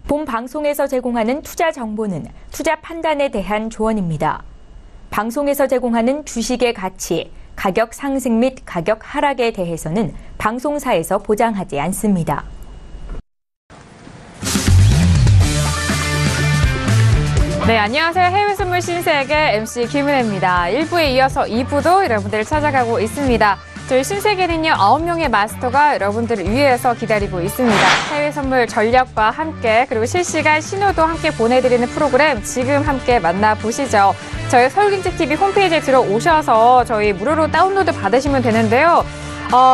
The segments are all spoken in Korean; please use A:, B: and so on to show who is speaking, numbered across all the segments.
A: 본 방송에서 제공하는 투자 정보는 투자 판단에 대한 조언입니다. 방송에서 제공하는 주식의 가치, 가격 상승 및 가격 하락에 대해서는 방송사에서 보장하지 않습니다.
B: 네, 안녕하세요. 해외 선물 신세계 MC 김은혜입니다. 1부에 이어서 2부도 여러분들을 찾아가고 있습니다. 저희 신세계는요, 9명의 마스터가 여러분들을 위해서 기다리고 있습니다. 해외 선물 전략과 함께, 그리고 실시간 신호도 함께 보내드리는 프로그램 지금 함께 만나보시죠. 저희 서울경제TV 홈페이지에 들어오셔서 저희 무료로 다운로드 받으시면 되는데요.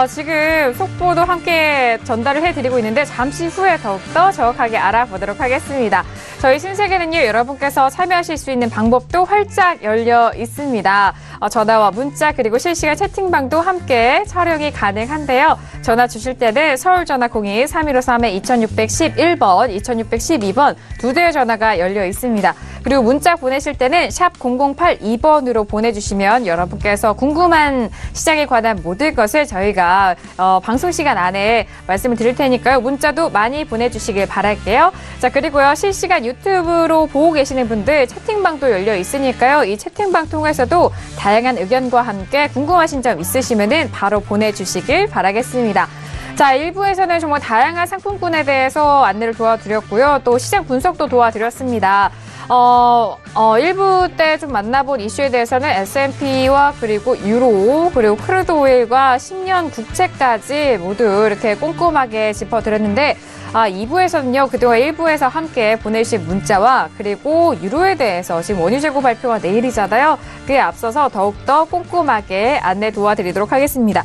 B: 지금 속보도 함께 전달을 해드리고 있는데 잠시 후에 더욱더 정확하게 알아보도록 하겠습니다. 저희 신세계는요, 여러분께서 참여하실 수 있는 방법도 활짝 열려 있습니다. 전화와 문자 그리고 실시간 채팅방도 함께 촬영이 가능한데요. 전화 주실 때는 서울전화 02-3153-2611번, 2612번 두 대의 전화가 열려 있습니다. 그리고 문자 보내실 때는 샵 0082번으로 보내주시면 여러분께서 궁금한 시장에 관한 모든 것을 저희가 방송 시간 안에 말씀을 드릴 테니까요. 문자도 많이 보내주시길 바랄게요. 자, 그리고요, 실시간 유튜브로 보고 계시는 분들 채팅방도 열려 있으니까요. 이 채팅방 통해서도 다양한 의견과 함께 궁금하신 점 있으시면은 바로 보내주시길 바라겠습니다. 자, 1부에서는 정말 다양한 상품군에 대해서 안내를 도와드렸고요. 또 시장 분석도 도와드렸습니다. 1부 때 좀 만나본 이슈에 대해서는 S&P와 그리고 유로, 그리고 크루드 오일과 10년 국채까지 모두 이렇게 꼼꼼하게 짚어드렸는데, 2부에서는요, 그동안 1부에서 함께 보내주신 문자와 그리고 유로에 대해서 지금 원유 재고 발표가 내일이잖아요. 그에 앞서서 더욱더 꼼꼼하게 안내 도와드리도록 하겠습니다.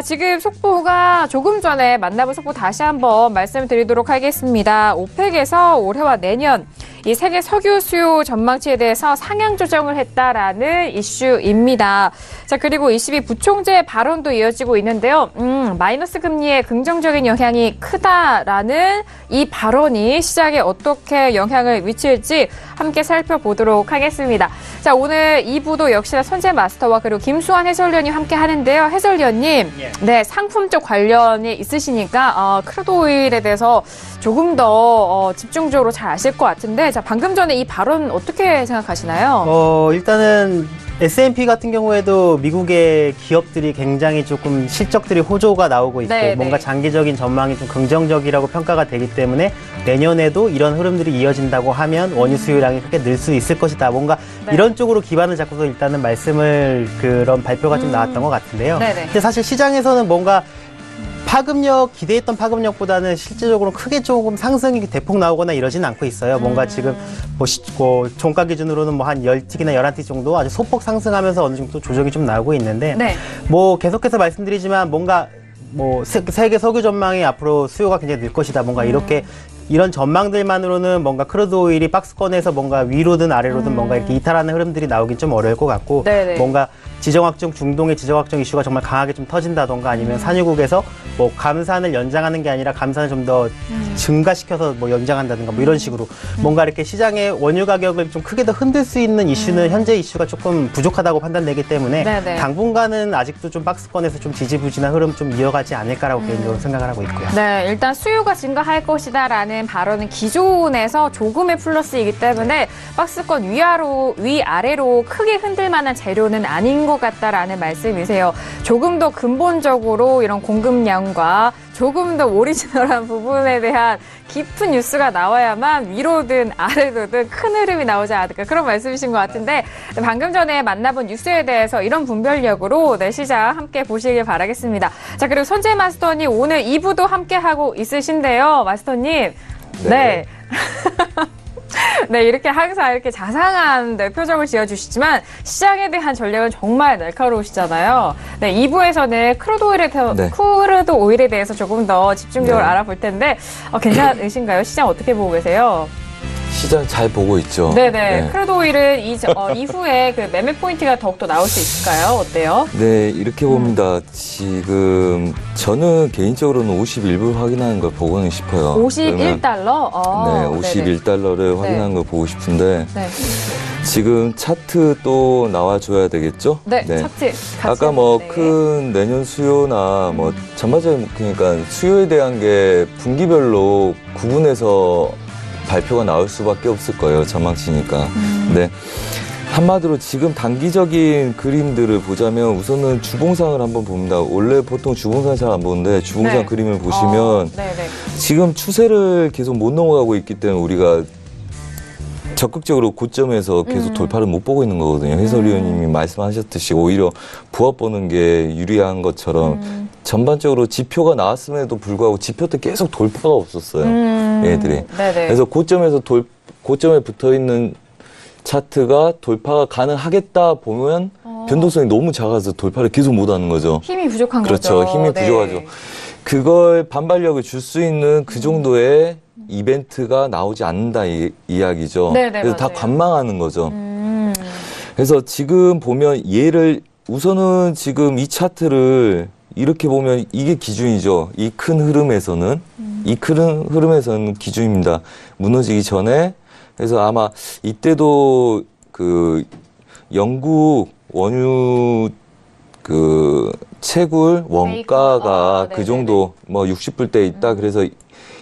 B: 지금 속보가 조금 전에 만나본 속보 다시 한번 말씀드리도록 하겠습니다. 오펙에서 올해와 내년 이 세계 석유 수요 전망치에 대해서 상향 조정을 했다라는 이슈입니다. 자, 그리고 22 부총재 발언도 이어지고 있는데요. 마이너스 금리의 긍정적인 영향이 크다라는 이 발언이 시장에 어떻게 영향을 미칠지 함께 살펴보도록 하겠습니다. 자, 오늘 2부도 역시나 선재 마스터와 그리고 김수환 해설위원이 함께 하는데요. 해설위원님, 네, 상품 쪽 관련이 있으시니까 크루드 오일에 대해서 조금 더 집중적으로 잘 아실 것 같은데, 자, 방금 전에 이 발언 어떻게 생각하시나요?
C: 일단은 S&P 같은 경우에도 미국의 기업들이 굉장히 조금 실적들이 호조가 나오고 있고,
B: 네네.
C: 뭔가 장기적인 전망이 좀 긍정적이라고 평가가 되기 때문에 내년에도 이런 흐름들이 이어진다고 하면 원유 수요량이 크게 늘 수 있을 것이다. 뭔가
B: 네.
C: 이런 쪽으로 기반을 잡고서 일단은 말씀을, 그런 발표가 좀 나왔던 것 같은데요.
B: 네네.
C: 근데 사실 시장에서는 뭔가 파급력, 기대했던 파급력보다는 실제적으로 크게 조금 상승이 대폭 나오거나 이러지는 않고 있어요. 뭔가 지금 종가 기준으로는 뭐 한 10틱이나 11틱 정도 아주 소폭 상승하면서 어느 정도 조정이 좀 나오고 있는데,
B: 네.
C: 뭐 계속해서 말씀드리지만 뭔가 뭐 세계 석유 전망이 앞으로 수요가 굉장히 늘 것이다. 뭔가 이런 전망들만으로는 뭔가 크루드 오일이 박스권에서 뭔가 위로든 아래로든 뭔가 이렇게 이탈하는 흐름들이 나오긴 좀 어려울 것 같고,
B: 네네.
C: 뭔가 중동의 지정학적 이슈가 정말 강하게 좀 터진다던가 아니면 산유국에서 뭐 감산을 연장하는 게 아니라 감산을 좀 더 증가시켜서 뭐 연장한다든가 뭐 이런 식으로 뭔가 이렇게 시장의 원유 가격을 좀 크게 더 흔들 수 있는 이슈는 현재 이슈가 조금 부족하다고 판단되기 때문에
B: 네네.
C: 당분간은 아직도 좀 박스권에서 좀 지지부진한 흐름 좀 이어가지 않을까라고 개인적으로 생각을 하고 있고요.
B: 네, 일단 수요가 증가할 것이다라는 발언은 기존에서 조금의 플러스이기 때문에 박스권 위아래로 크게 흔들 만한 재료는 아닌 것 같다라는 말씀이세요. 조금 더 근본적으로 이런 공급량과 조금 더 오리지널한 부분에 대한 깊은 뉴스가 나와야만 위로든 아래로든 큰 흐름이 나오지 않을까, 그런 말씀이신 것 같은데, 방금 전에 만나본 뉴스에 대해서 이런 분별력으로 시장 함께 보시길 바라겠습니다. 자, 그리고 선재 마스터님 오늘 2부도 함께 하고 있으신데요. 마스터님. 네. 네, 이렇게 항상 이렇게 자상한 표정을 지어주시지만 시장에 대한 전략은 정말 날카로우시잖아요. 네, 2부에서는 크루드 오일에 대해서 조금 더 집중적으로 알아볼 텐데, 괜찮으신가요? 시장 어떻게 보고 계세요?
D: 시장 잘 보고 있죠.
B: 네네.
D: 네.
B: 크루드 오일은 이후에 그 매매 포인트가 더욱더 나올 수 있을까요? 어때요?
D: 네, 이렇게 봅니다. 지금 저는 개인적으로는 51불 확인하는 걸 보고는 싶어요.
B: 51달러?
D: 네, 51달러를 확인하는 걸 보고 싶은데,
B: 네.
D: 지금 차트 또 나와줘야 되겠죠?
B: 네, 차트.
D: 아까 뭐 큰 내년 수요나 뭐 전반적인, 그러니까 수요에 대한 게 분기별로 구분해서 발표가 나올 수밖에 없을 거예요. 전망치니까. 근데 한마디로 지금 단기적인 그림들을 보자면 우선은 주봉상을 한번 봅니다. 원래 보통 주봉상 잘 안 보는데 주봉상
B: 네.
D: 그림을 보시면
B: 네네.
D: 지금 추세를 계속 못 넘어가고 있기 때문에 우리가 적극적으로 고점에서 계속 돌파를 못 보고 있는 거거든요. 해설위원님이 말씀하셨듯이 오히려 부합 보는 게 유리한 것처럼 전반적으로 지표가 나왔음에도 불구하고 지표 때 계속 돌파가 없었어요. 얘들이.
B: 네네.
D: 그래서 고점에 붙어 있는 차트가 돌파가 가능하겠다 보면 변동성이 너무 작아서 돌파를 계속 못 하는 거죠.
B: 힘이 부족한
D: 그렇죠.
B: 거죠.
D: 힘이
B: 네.
D: 부족하죠. 그걸 반발력을 줄 수 있는 그 정도의 이벤트가 나오지 않는다 이야기죠.
B: 네네,
D: 그래서 다
B: 맞아요.
D: 관망하는 거죠. 그래서 지금 보면 우선은 지금 이 차트를 이렇게 보면 이게 기준이죠. 이 큰 흐름에서는 이 큰 흐름에서는 기준입니다. 무너지기 전에. 그래서 아마 이때도 그 영국 원유 그 채굴 원가가 그
B: 네네네.
D: 정도 뭐 60불대에 있다. 그래서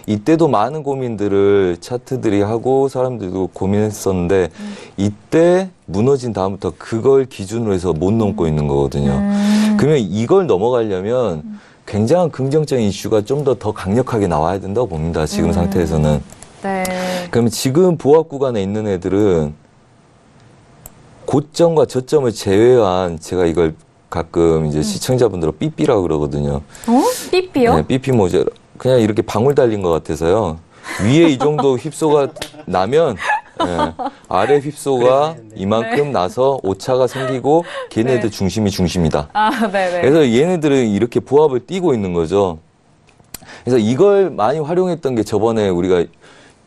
D: 이때도 많은 고민들을 차트들이 하고 사람들도 고민했었는데 이때 무너진 다음부터 그걸 기준으로 해서 못 넘고 있는 거거든요. 그러면 이걸 넘어가려면 굉장한 긍정적인 이슈가 좀 더 강력하게 나와야 된다고 봅니다. 지금 상태에서는.
B: 네.
D: 그러면 지금 보합 구간에 있는 애들은 고점과 저점을 제외한 제가 이걸 가끔 이제 시청자분들은 삐삐라고 그러거든요.
B: 삐삐요?
D: 네, 삐삐 모자. 그냥 이렇게 방울 달린 것 같아서요. 위에 이 정도 휩소가 나면 아래 휩소가 이만큼 나서 오차가 생기고 걔네들 중심이다.
B: 아, 네네.
D: 그래서 얘네들은 이렇게 보합을 띄고 있는 거죠. 그래서 이걸 많이 활용했던 게 저번에 우리가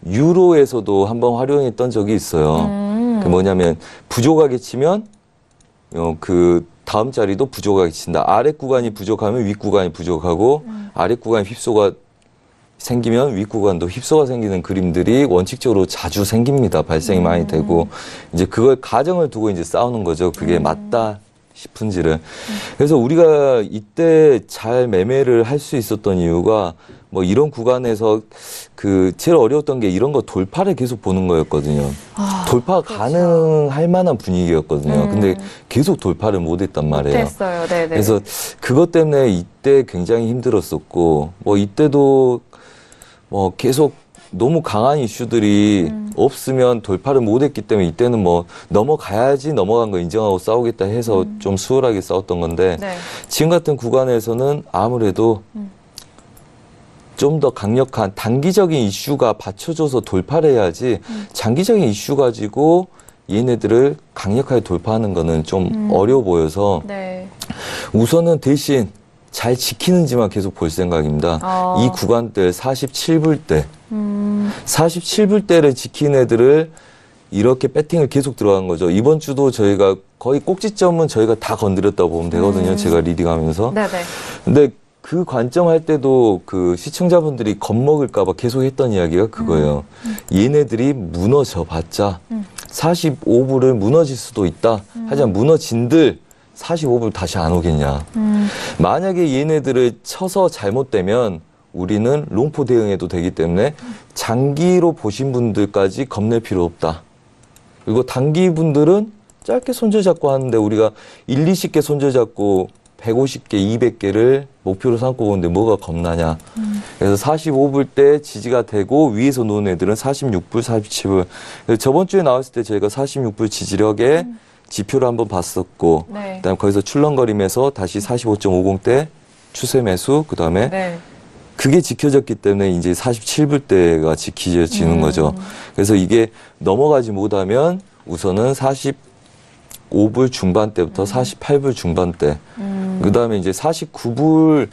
D: 유로에서도 한번 활용했던 적이 있어요. 그 뭐냐면 부족하게 치면 그 다음 자리도 부족하게 친다. 아래 구간이 부족하면 윗 구간이 부족하고 아래 구간에 휩소가 생기면 윗 구간도 휩소가 생기는 그림들이 원칙적으로 자주 생깁니다. 발생이 많이 되고 이제 그걸 가정을 두고 이제 싸우는 거죠. 그게 맞다 싶은지를. 그래서 우리가 이때 잘 매매를 할 수 있었던 이유가 뭐 이런 구간에서 그 제일 어려웠던 게 이런 거 돌파를 계속 보는 거였거든요. 돌파
B: 그렇죠.
D: 가능할 만한 분위기였거든요. 근데 계속 돌파를 못 했단 말이에요.
B: 됐어요. 네네.
D: 그래서 그것 때문에 이때 굉장히 힘들었었고 뭐 이때도 뭐 계속 너무 강한 이슈들이 없으면 돌파를 못 했기 때문에 이때는 뭐 넘어가야지 넘어간 거 인정하고 싸우겠다 해서 좀 수월하게 싸웠던 건데
B: 네.
D: 지금 같은 구간에서는 아무래도 좀 더 강력한 단기적인 이슈가 받쳐줘서 돌파를 해야지 장기적인 이슈 가지고 얘네들을 강력하게 돌파하는 거는 좀 어려워 보여서
B: 네.
D: 우선은 대신 잘 지키는지만 계속 볼 생각입니다. 이 구간대 47불대 47불대를 지킨 애들을 이렇게 배팅을 계속 들어간 거죠. 이번 주도 저희가 거의 꼭지점은 저희가 다 건드렸다고 보면 되거든요. 제가 리딩하면서.
B: 네네.
D: 근데 그 관점 할 때도 그 시청자분들이 겁먹을까봐 계속 했던 이야기가 그거예요. 얘네들이 무너져 봤자 45불을 무너질 수도 있다. 하지만 무너진들 45불 다시 안 오겠냐. 만약에 얘네들을 쳐서 잘못되면 우리는 롱포 대응해도 되기 때문에 장기로 보신 분들까지 겁낼 필요 없다. 그리고 단기 분들은 짧게 손절잡고 하는데 우리가 1, 20개 손절잡고 150개, 200개를 목표로 삼고 보는데 뭐가 겁나냐. 그래서 45불 때 지지가 되고 위에서 노는 애들은 46불, 47불. 그래서 저번 주에 나왔을 때 저희가 46불 지지력에 지표를 한번 봤었고
B: 네.
D: 그다음에 거기서 출렁거리면서 다시 45.50대 추세 매수 그다음에
B: 네.
D: 그게 지켜졌기 때문에 이제 47불대가 지켜지는 거죠. 그래서 이게 넘어가지 못하면 우선은 45불 중반대부터 48불 중반대. 그다음에 이제 49불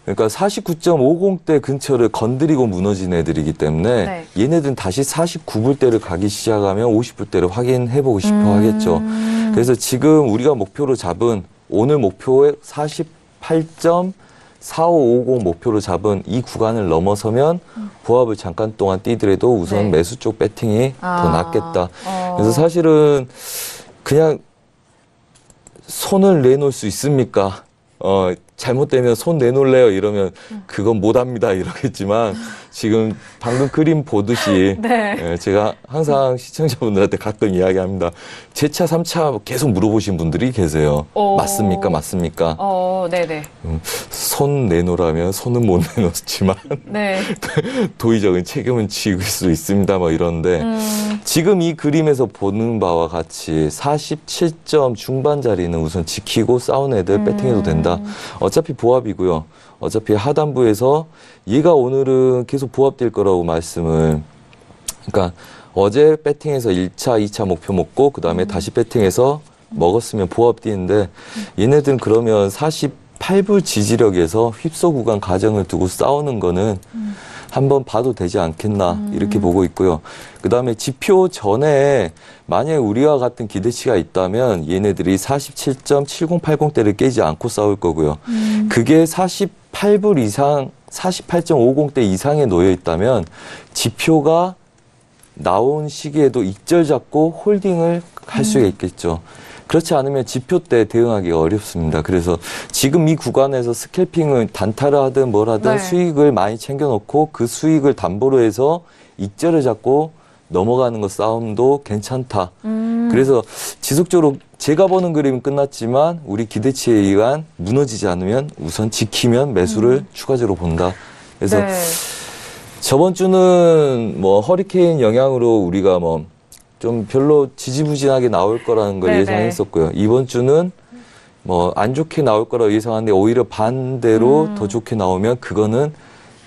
D: 그러니까 49.50대 근처를 건드리고 무너진 애들이기 때문에
B: 네.
D: 얘네들은 다시 49불대를 가기 시작하면 50불대를 확인해보고 싶어 하겠죠. 그래서 지금 우리가 목표로 잡은 오늘 목표의 48.4550 목표로 잡은 이 구간을 넘어서면 보합을 잠깐 동안 뛰더라도 우선
B: 네.
D: 매수 쪽 배팅이 더 낫겠다.
B: 어.
D: 그래서 사실은 그냥 손을 내놓을 수 있습니까? 잘못되면 손 내놓을래요 이러면 그건 못합니다 이러겠지만 지금 방금 그림 보듯이
B: 네.
D: 예, 제가 항상 시청자분들한테 가끔 이야기합니다. 제 차, 3차 계속 물어보신 분들이 계세요. 맞습니까? 맞습니까?
B: 네네.
D: 손 내놓으라면 손은 못 내놓지만
B: 네.
D: 도의적인 책임은 지을 수 있습니다. 뭐 이런데 지금 이 그림에서 보는 바와 같이 47점 중반 자리는 우선 지키고 싸운 애들 배팅해도 된다. 어차피 보합이고요. 어차피 하단부에서 얘가 오늘은 계속 보합될 거라고 말씀을 그러니까 어제 배팅해서 1차, 2차 목표 먹고 그 다음에 다시 배팅해서 먹었으면 보합 뛰는데 얘네들은 그러면 48불 지지력에서 휩소 구간 가정을 두고 싸우는 거는 한번 봐도 되지 않겠나 이렇게 보고 있고요. 그 다음에 지표 전에 만약에 우리와 같은 기대치가 있다면 얘네들이 47.7080대를 깨지 않고 싸울 거고요. 그게 48불 이상, 48.50대 이상에 놓여 있다면 지표가 나온 시기에도 익절 잡고 홀딩을 할 수가 있겠죠. 그렇지 않으면 지표 때 대응하기가 어렵습니다. 그래서 지금 이 구간에서 스캘핑을 단타를 하든 뭘 하든
B: 네.
D: 수익을 많이 챙겨놓고 그 수익을 담보로 해서 익절을 잡고 넘어가는 거 싸움도 괜찮다. 그래서 지속적으로 제가 보는 그림은 끝났지만 우리 기대치에 의한 무너지지 않으면 우선 지키면 매수를 추가적으로 본다. 그래서
B: 네.
D: 저번 주는 뭐 허리케인 영향으로 우리가 뭐 좀 별로 지지부진하게 나올 거라는 걸
B: 네네.
D: 예상했었고요. 이번 주는 뭐 안 좋게 나올 거라고 예상하는데 오히려 반대로 더 좋게 나오면 그거는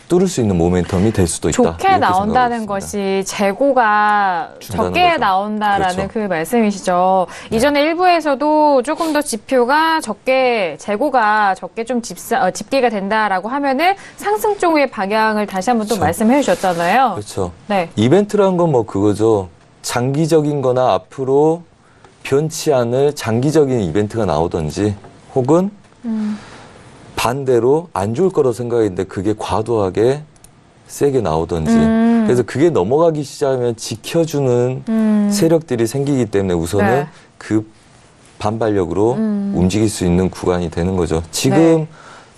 D: 뚫을 수 있는 모멘텀이 될 수도 있다.
B: 좋게
D: 이렇게
B: 나온다는
D: 생각하고
B: 것이 재고가
D: 준다는
B: 적게
D: 거죠.
B: 나온다라는
D: 그렇죠.
B: 그 말씀이시죠. 이전에 일부에서도 조금 더 지표가 적게, 재고가 적게 좀 집계가 된다라고 하면은 상승 쪽의 방향을 다시 한번 또
D: 그렇죠.
B: 말씀해 주셨잖아요.
D: 그렇죠.
B: 네.
D: 이벤트란 건 뭐 그거죠. 장기적인 거나 앞으로 변치 않을 장기적인 이벤트가 나오든지 혹은 반대로 안 좋을 거라고 생각했는데 그게 과도하게 세게 나오든지 그래서 그게 넘어가기 시작하면 지켜주는 세력들이 생기기 때문에 우선은
B: 네.
D: 그 반발력으로 움직일 수 있는 구간이 되는 거죠. 지금
B: 네.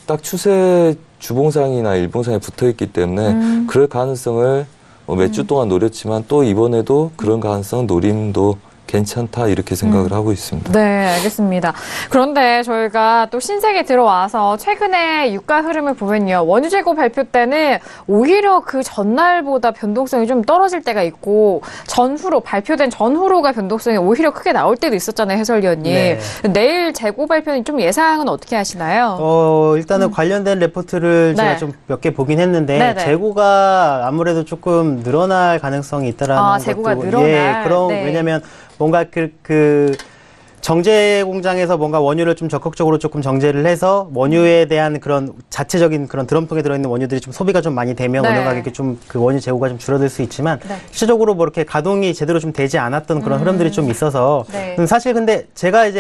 D: 딱 추세 주봉상이나 일봉상에 붙어 있기 때문에 그럴 가능성을 몇 주 동안 노렸지만 또 이번에도 그런 가능성 노림도 괜찮다 이렇게 생각을 하고 있습니다.
B: 네, 알겠습니다. 그런데 저희가 또 신세계 들어와서 최근에 유가 흐름을 보면요. 원유 재고 발표 때는 오히려 그 전날보다 변동성이 좀 떨어질 때가 있고 전후로 발표된 전후로가 변동성이 오히려 크게 나올 때도 있었잖아요, 해설위원님.
C: 네.
B: 내일 재고 발표는 좀 예상은 어떻게 하시나요?
C: 일단은 관련된 레포트를
B: 네.
C: 제가 좀 몇 개 보긴 했는데
B: 네네.
C: 재고가 아무래도 조금 늘어날 가능성이 있다라는
B: 재고가
C: 것도
B: 늘어날.
C: 예, 그런
B: 네.
C: 왜냐면 뭔가 그 정제 공장에서 뭔가 원유를 좀 적극적으로 조금 정제를 해서 원유에 대한 그런 자체적인 그런 드럼통에 들어있는 원유들이 좀 소비가 좀 많이 되면
B: 네.
C: 원유 가격이 좀 그 원유 재고가 좀 줄어들 수 있지만
B: 네.
C: 실질적으로 뭐 이렇게 가동이 제대로 좀 되지 않았던 그런 흐름들이 좀 있어서
B: 네.
C: 사실 근데 제가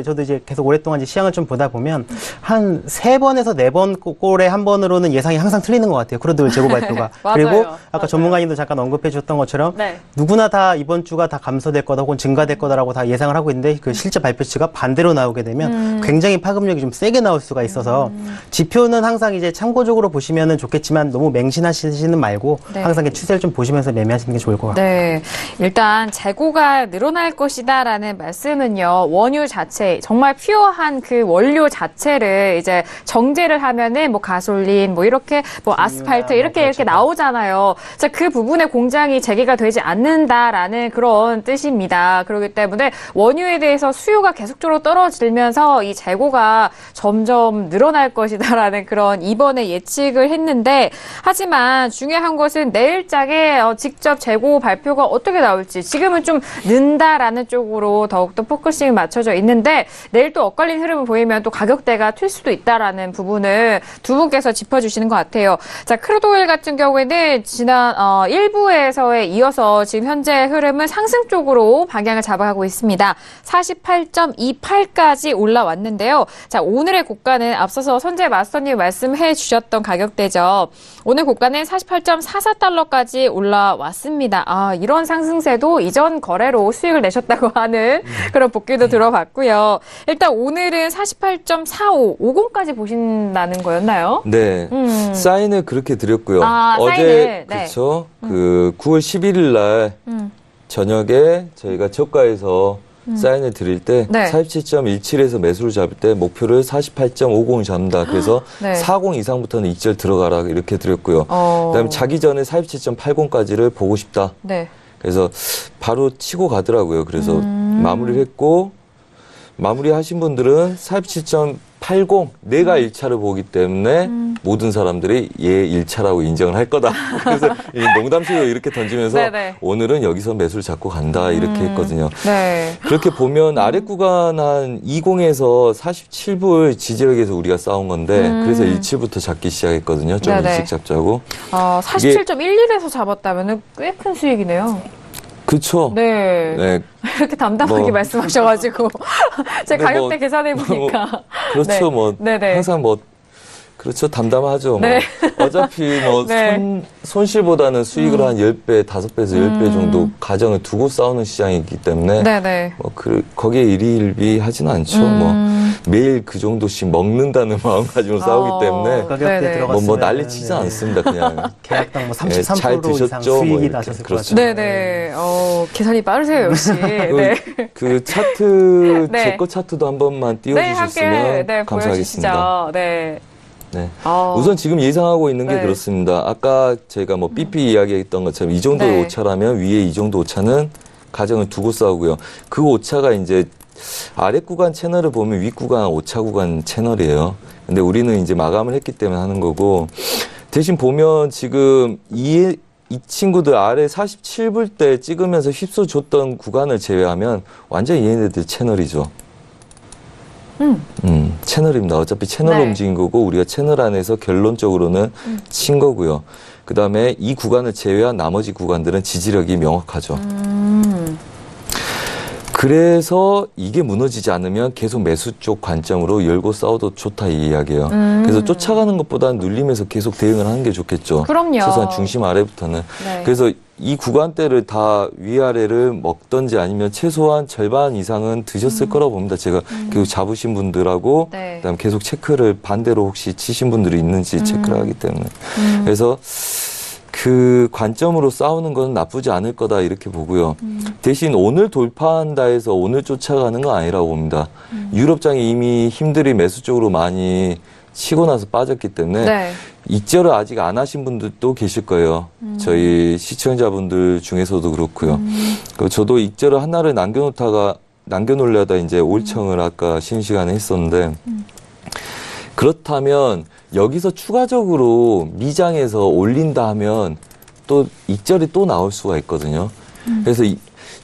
C: 저도 계속 오랫동안 시장을 좀 보다 보면 한 3번에서 4번 꼴에 한 번으로는 예상이 항상 틀리는 것 같아요. 크루드 재고 발표가.
B: 맞아요.
C: 그리고 아까
B: 맞아요.
C: 전문가님도 잠깐 언급해 주셨던 것처럼
B: 네.
C: 누구나 다 이번 주가 다 감소될 거다 혹은 증가될 거다라고 다 예상을 하고 있는데 그 실제 발표치가 반대로 나오게 되면 굉장히 파급력이 좀 세게 나올 수가 있어서 지표는 항상 이제 참고적으로 보시면은 좋겠지만 너무 맹신하시는 말고
B: 네.
C: 항상 추세를 좀 보시면서 매매하시는 게 좋을 것 같아요.
B: 네. 일단 재고가 늘어날 것이다라는 말씀은요. 원유 자체, 정말 퓨어한 그 원료 자체를 이제 정제를 하면은 뭐 가솔린, 뭐 이렇게 뭐 아스팔트 이렇게
C: 그렇죠.
B: 나오잖아요. 자, 그 부분의 공장이 재개가 되지 않는다라는 그런 뜻입니다. 그렇기 때문에 원유에 대해서 수요가 계속적으로 떨어지면서 이 재고가 점점 늘어날 것이다라는 그런 이번에 예측을 했는데 하지만 중요한 것은 내일장에 직접 재고 발표가 어떻게 나올지 지금은 좀 는다라는 쪽으로 더욱더 포커싱이 맞춰져 있는데 내일 또 엇갈린 흐름을 보이면 또 가격대가 튈 수도 있다라는 부분을 두 분께서 짚어주시는 것 같아요. 자, 크루드오일 같은 경우에는 지난 1부에서에 이어서 지금 현재 흐름은 상승 쪽으로 방향을 잡아가고 있습니다. 48.28까지 올라왔는데요. 자, 오늘의 고가는 앞서서 선재 마스터님 말씀해 주셨던 가격대죠. 오늘 고가는 48.44달러까지 올라왔습니다. 아, 이런 상승세도 이전 거래로 수익을 내셨다고 하는 그런 복귀도 들어봤고요. 일단 오늘은 48.45, 50까지 보신다는 거였나요?
D: 네. 사인을 그렇게 드렸고요.
B: 사인을,
D: 어제,
B: 네.
D: 그렇죠. 그 9월 11일 날 저녁에 저희가 저가에서 사인을 드릴 때
B: 네.
D: 47.17에서 매수를 잡을 때 목표를 48.50 잡는다. 그래서
B: 네.
D: 40 이상부터는 익절 들어가라 이렇게 드렸고요. 그다음에 자기 전에 47.80까지를 보고 싶다.
B: 네.
D: 그래서 바로 치고 가더라고요. 그래서 마무리를 했고 마무리하신 분들은 47.80 내가 1차를 보기 때문에 모든 사람들이 얘 1차라고 인정을 할 거다. 그래서 농담식으로 이렇게 던지면서
B: 네네.
D: 오늘은 여기서 매수를 잡고 간다 이렇게 했거든요.
B: 네.
D: 그렇게 보면 아래 구간 한 20에서 47불 지지력에서 우리가 싸운 건데 그래서 17부터 잡기 시작했거든요. 좀
B: 네네.
D: 일찍 잡자고.
B: 47.11에서 잡았다면 꽤 큰 수익이네요.
D: 그렇죠.
B: 네.
D: 네.
B: 이렇게 담담하게
D: 뭐.
B: 말씀하셔가지고 제
D: 네,
B: 가격대
D: 뭐.
B: 계산해 보니까
D: 그렇죠.
B: 네.
D: 뭐
B: 네네.
D: 항상 뭐 그렇죠. 담담하죠.
B: 네.
D: 뭐. 어차피 뭐
B: 네.
D: 손실보다는 수익을 한 10배, 5배에서 10배 정도 가정을 두고 싸우는 시장이기 때문에
B: 네네.
D: 뭐 거기에 일희일비 하지는 않죠. 뭐 매일 그 정도씩 먹는다는 마음가짐으로 싸우기 때문에
C: 가격대
B: 네네.
C: 들어갔으면
D: 뭐 난리 치지 않습니다. 그냥
C: 계약당 뭐
D: 예, 잘
C: 33% 이상
D: 드셨죠? 뭐
C: 수익이
D: 이렇게.
C: 나셨을 것
D: 그렇죠.
C: 같아요.
B: 네네. 계산이 빠르세요, 역시. 네.
D: 그 차트
B: 네.
D: 제 거 차트도 한 번만 띄워주셨으면
B: 함께
D: 감사하겠습니다.
B: 보여주시죠. 네.
D: 네.
B: 어.
D: 우선 지금 예상하고 있는 게
B: 네.
D: 그렇습니다. 아까 제가 뭐 삐삐 이야기했던 것처럼 이 정도
B: 네.
D: 오차라면 위에 이 정도 오차는 가정을 두고 싸우고요. 그 오차가 이제 아래 구간 채널을 보면 위 구간 오차 구간 채널이에요. 근데 우리는 이제 마감을 했기 때문에 하는 거고 대신 보면 지금 이 친구들 아래 47불 때 찍으면서 휩쓸어 줬던 구간을 제외하면 완전히 얘네들 채널이죠. 채널입니다. 어차피 채널로
B: 네.
D: 움직인 거고 우리가 채널 안에서 결론적으로는 친 거고요. 그 다음에 이 구간을 제외한 나머지 구간들은 지지력이 명확하죠. 그래서 이게 무너지지 않으면 계속 매수 쪽 관점으로 열고 싸워도 좋다 이 이야기예요. 그래서 쫓아가는 것보다는 눌림에서 계속 대응을 하는 게 좋겠죠.
B: 그럼요.
D: 최소한 중심 아래부터는.
B: 네.
D: 그래서 이 구간대를 다 위아래를 먹던지 아니면 최소한 절반 이상은 드셨을 거라고 봅니다. 제가 계속 잡으신 분들하고
B: 네.
D: 그다음에 계속 체크를 반대로 혹시 치신 분들이 있는지 체크를 하기 때문에. 그래서 그 관점으로 싸우는 건 나쁘지 않을 거다 이렇게 보고요. 대신 오늘 돌파한다 해서 오늘 쫓아가는 건 아니라고 봅니다. 유럽장이 이미 힘들이 매수 쪽으로 많이 치고 나서 빠졌기 때문에
B: 네.
D: 익절을 아직 안 하신 분들도 계실 거예요. 저희 시청자분들 중에서도 그렇고요. 그리고 저도 익절을 하나를 남겨놓으려다 이제 올청을 아까 쉬는 시간에 했었는데 그렇다면 여기서 추가적으로 미장에서 올린다 하면 또 익절이 또 나올 수가 있거든요. 그래서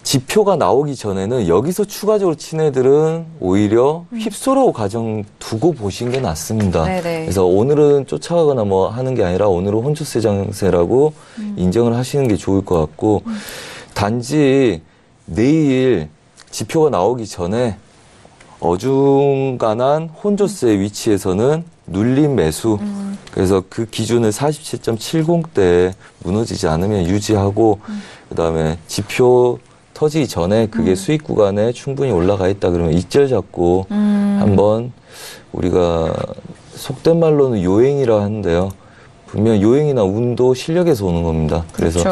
D: 지표가 나오기 전에는 여기서 추가적으로 친 애들은 오히려 휩쓸어 가정 두고 보신 게 낫습니다.
B: 네네.
D: 그래서 오늘은 쫓아가거나 뭐 하는 게 아니라 오늘은 혼조세 장세라고 인정을 하시는 게 좋을 것 같고 단지 내일 지표가 나오기 전에 어중간한 혼조세 위치에서는 눌림 매수 그래서 그 기준을 47.70대 무너지지 않으면 유지하고 그다음에 지표 터지기 전에 그게 수익 구간에 충분히 올라가 있다 그러면 익절 잡고 한번 우리가 속된 말로는 요행이라 하는데요. 분명 요행이나 운도 실력에서 오는 겁니다. 그래서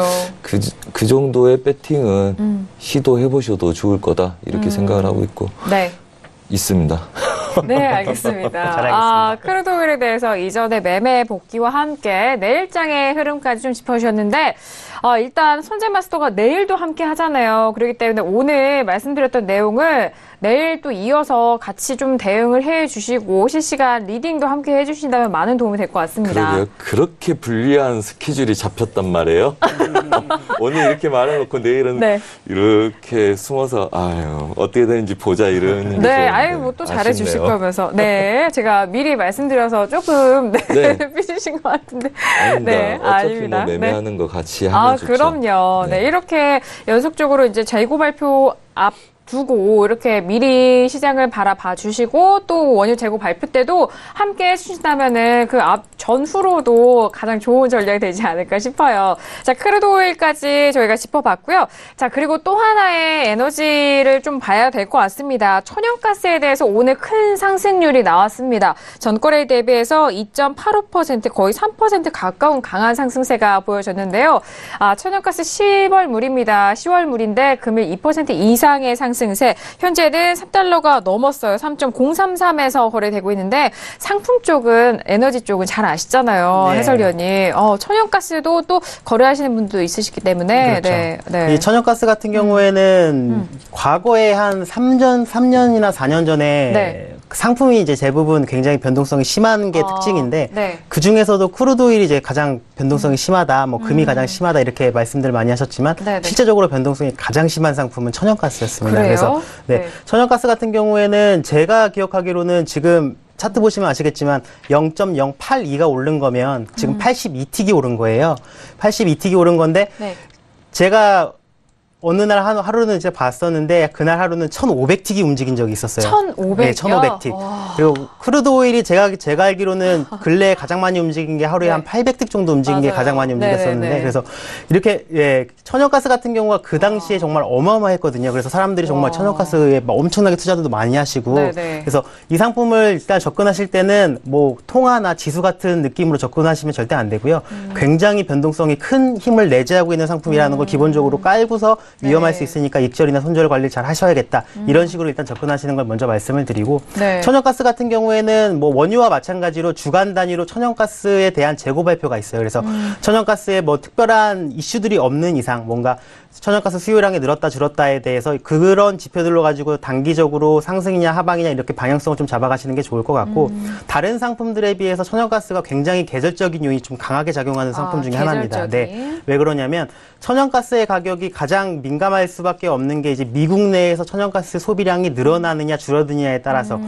B: 그렇죠.
D: 그 정도의 배팅은 시도해 보셔도 좋을 거다 이렇게 생각을 하고 있고
B: 네.
D: 있습니다.
B: 네, 알겠습니다.
C: 알겠습니다.
B: 크루드 오일에 대해서 이전에 매매 복귀와 함께 내일장의 흐름까지 좀 짚어주셨는데, 일단 선재 마스터가 내일도 함께 하잖아요. 그렇기 때문에 오늘 말씀드렸던 내용을 내일 또 이어서 같이 좀 대응을 해 주시고 실시간 리딩도 함께 해 주신다면 많은 도움이 될 것 같습니다.
D: 그러게요. 그렇게 불리한 스케줄이 잡혔단 말이에요. 오늘 이렇게 말해놓고 내일은
B: 네.
D: 이렇게 숨어서 아유 어떻게 되는지 보자 이런.
B: 네, 아유 뭐 또 잘해 주실 거면서. 네, 제가 미리 말씀드려서 조금
D: 네.
B: 삐지신 것 같은데.
D: 아닙니다.
B: 네,
D: 어차피
B: 아닙니다.
D: 뭐 매매하는 거 같이 하면 좋죠.
B: 그럼요. 네.
D: 네.
B: 이렇게 연속적으로 이제 재고 발표 앞 두고 이렇게 미리 시장을 바라봐 주시고 또 원유 재고 발표 때도 함께 해주신다면은 그 앞 전후로도 가장 좋은 전략이 되지 않을까 싶어요. 자, 크루드 오일까지 저희가 짚어봤고요. 자, 그리고 또 하나의 에너지를 좀 봐야 될 것 같습니다. 천연가스에 대해서 오늘 큰 상승률이 나왔습니다. 전거래일 대비해서 2.85% 거의 3% 가까운 강한 상승세가 보여졌는데요. 천연가스 10월물입니다. 10월물인데 금일 2% 이상의 상승세. 현재는 3달러가 넘었어요. 3.033에서 거래되고 있는데 상품 쪽은 에너지 쪽은 잘 아시잖아요.
C: 네.
B: 해설위원이. 천연가스도 또 거래하시는 분도 있으시기 때문에.
C: 그렇죠.
B: 네.
C: 이 천연가스 같은 경우에는 과거에 한 3년이나 4년 전에
B: 네.
C: 상품이 이제 대부분 굉장히 변동성이 심한 게 특징인데
B: 네.
C: 그 중에서도 크루드 오일이 이제 가장 변동성이 심하다, 뭐 금이 가장 심하다 이렇게 말씀들 많이 하셨지만
B: 네네.
C: 실제적으로 변동성이 가장 심한 상품은 천연가스였습니다.
B: 그래요?
C: 그래서
B: 네.
C: 천연가스 같은 경우에는 제가 기억하기로는 지금 차트 보시면 아시겠지만 0.082가 오른 거면 지금 82틱이 오른 거예요. 82틱이 오른 건데
B: 네.
C: 제가 어느 날 하루는 이제 봤었는데 그날 하루는 1,500틱이 움직인 적이 있었어요.
B: 1,500
C: 네,
B: 요?
C: 1,500틱. 그리고 크루드 오일이 제가 알기로는 근래에 가장 많이 움직인 게 하루에
B: 네.
C: 한 800틱 정도 움직인 게
B: 맞아요.
C: 가장 많이 움직였었는데
B: 네네네.
C: 그래서 이렇게 천연가스 같은 경우가 그 당시에 정말 어마어마했거든요. 그래서 사람들이 정말
B: 와.
C: 천연가스에 막 엄청나게 투자도 많이 하시고
B: 네네.
C: 그래서 이 상품을 일단 접근하실 때는 뭐 통화나 지수 같은 느낌으로 접근하시면 절대 안 되고요. 굉장히 변동성이 큰 힘을 내재하고 있는 상품이라는 걸 기본적으로 깔고서 위험할
B: 네.
C: 수 있으니까 익절이나 손절 관리를 잘 하셔야겠다. 이런 식으로 일단 접근하시는 걸 먼저 말씀을 드리고
B: 네.
C: 천연가스 같은 경우에는 뭐 원유와 마찬가지로 주간 단위로 천연가스에 대한 재고 발표가 있어요. 그래서 천연가스에 뭐 특별한 이슈들이 없는 이상 뭔가 천연가스 수요량이 늘었다 줄었다에 대해서 그런 지표들로 가지고 단기적으로 상승이냐 하방이냐 이렇게 방향성을 좀 잡아가시는 게 좋을 것 같고 다른 상품들에 비해서 천연가스가 굉장히 계절적인 요인이 좀 강하게 작용하는 상품 중에 하나입니다. 네. 왜 그러냐면 천연가스의 가격이 가장 민감할 수밖에 없는 게 이제 미국 내에서 천연가스 소비량이 늘어나느냐 줄어드느냐에 따라서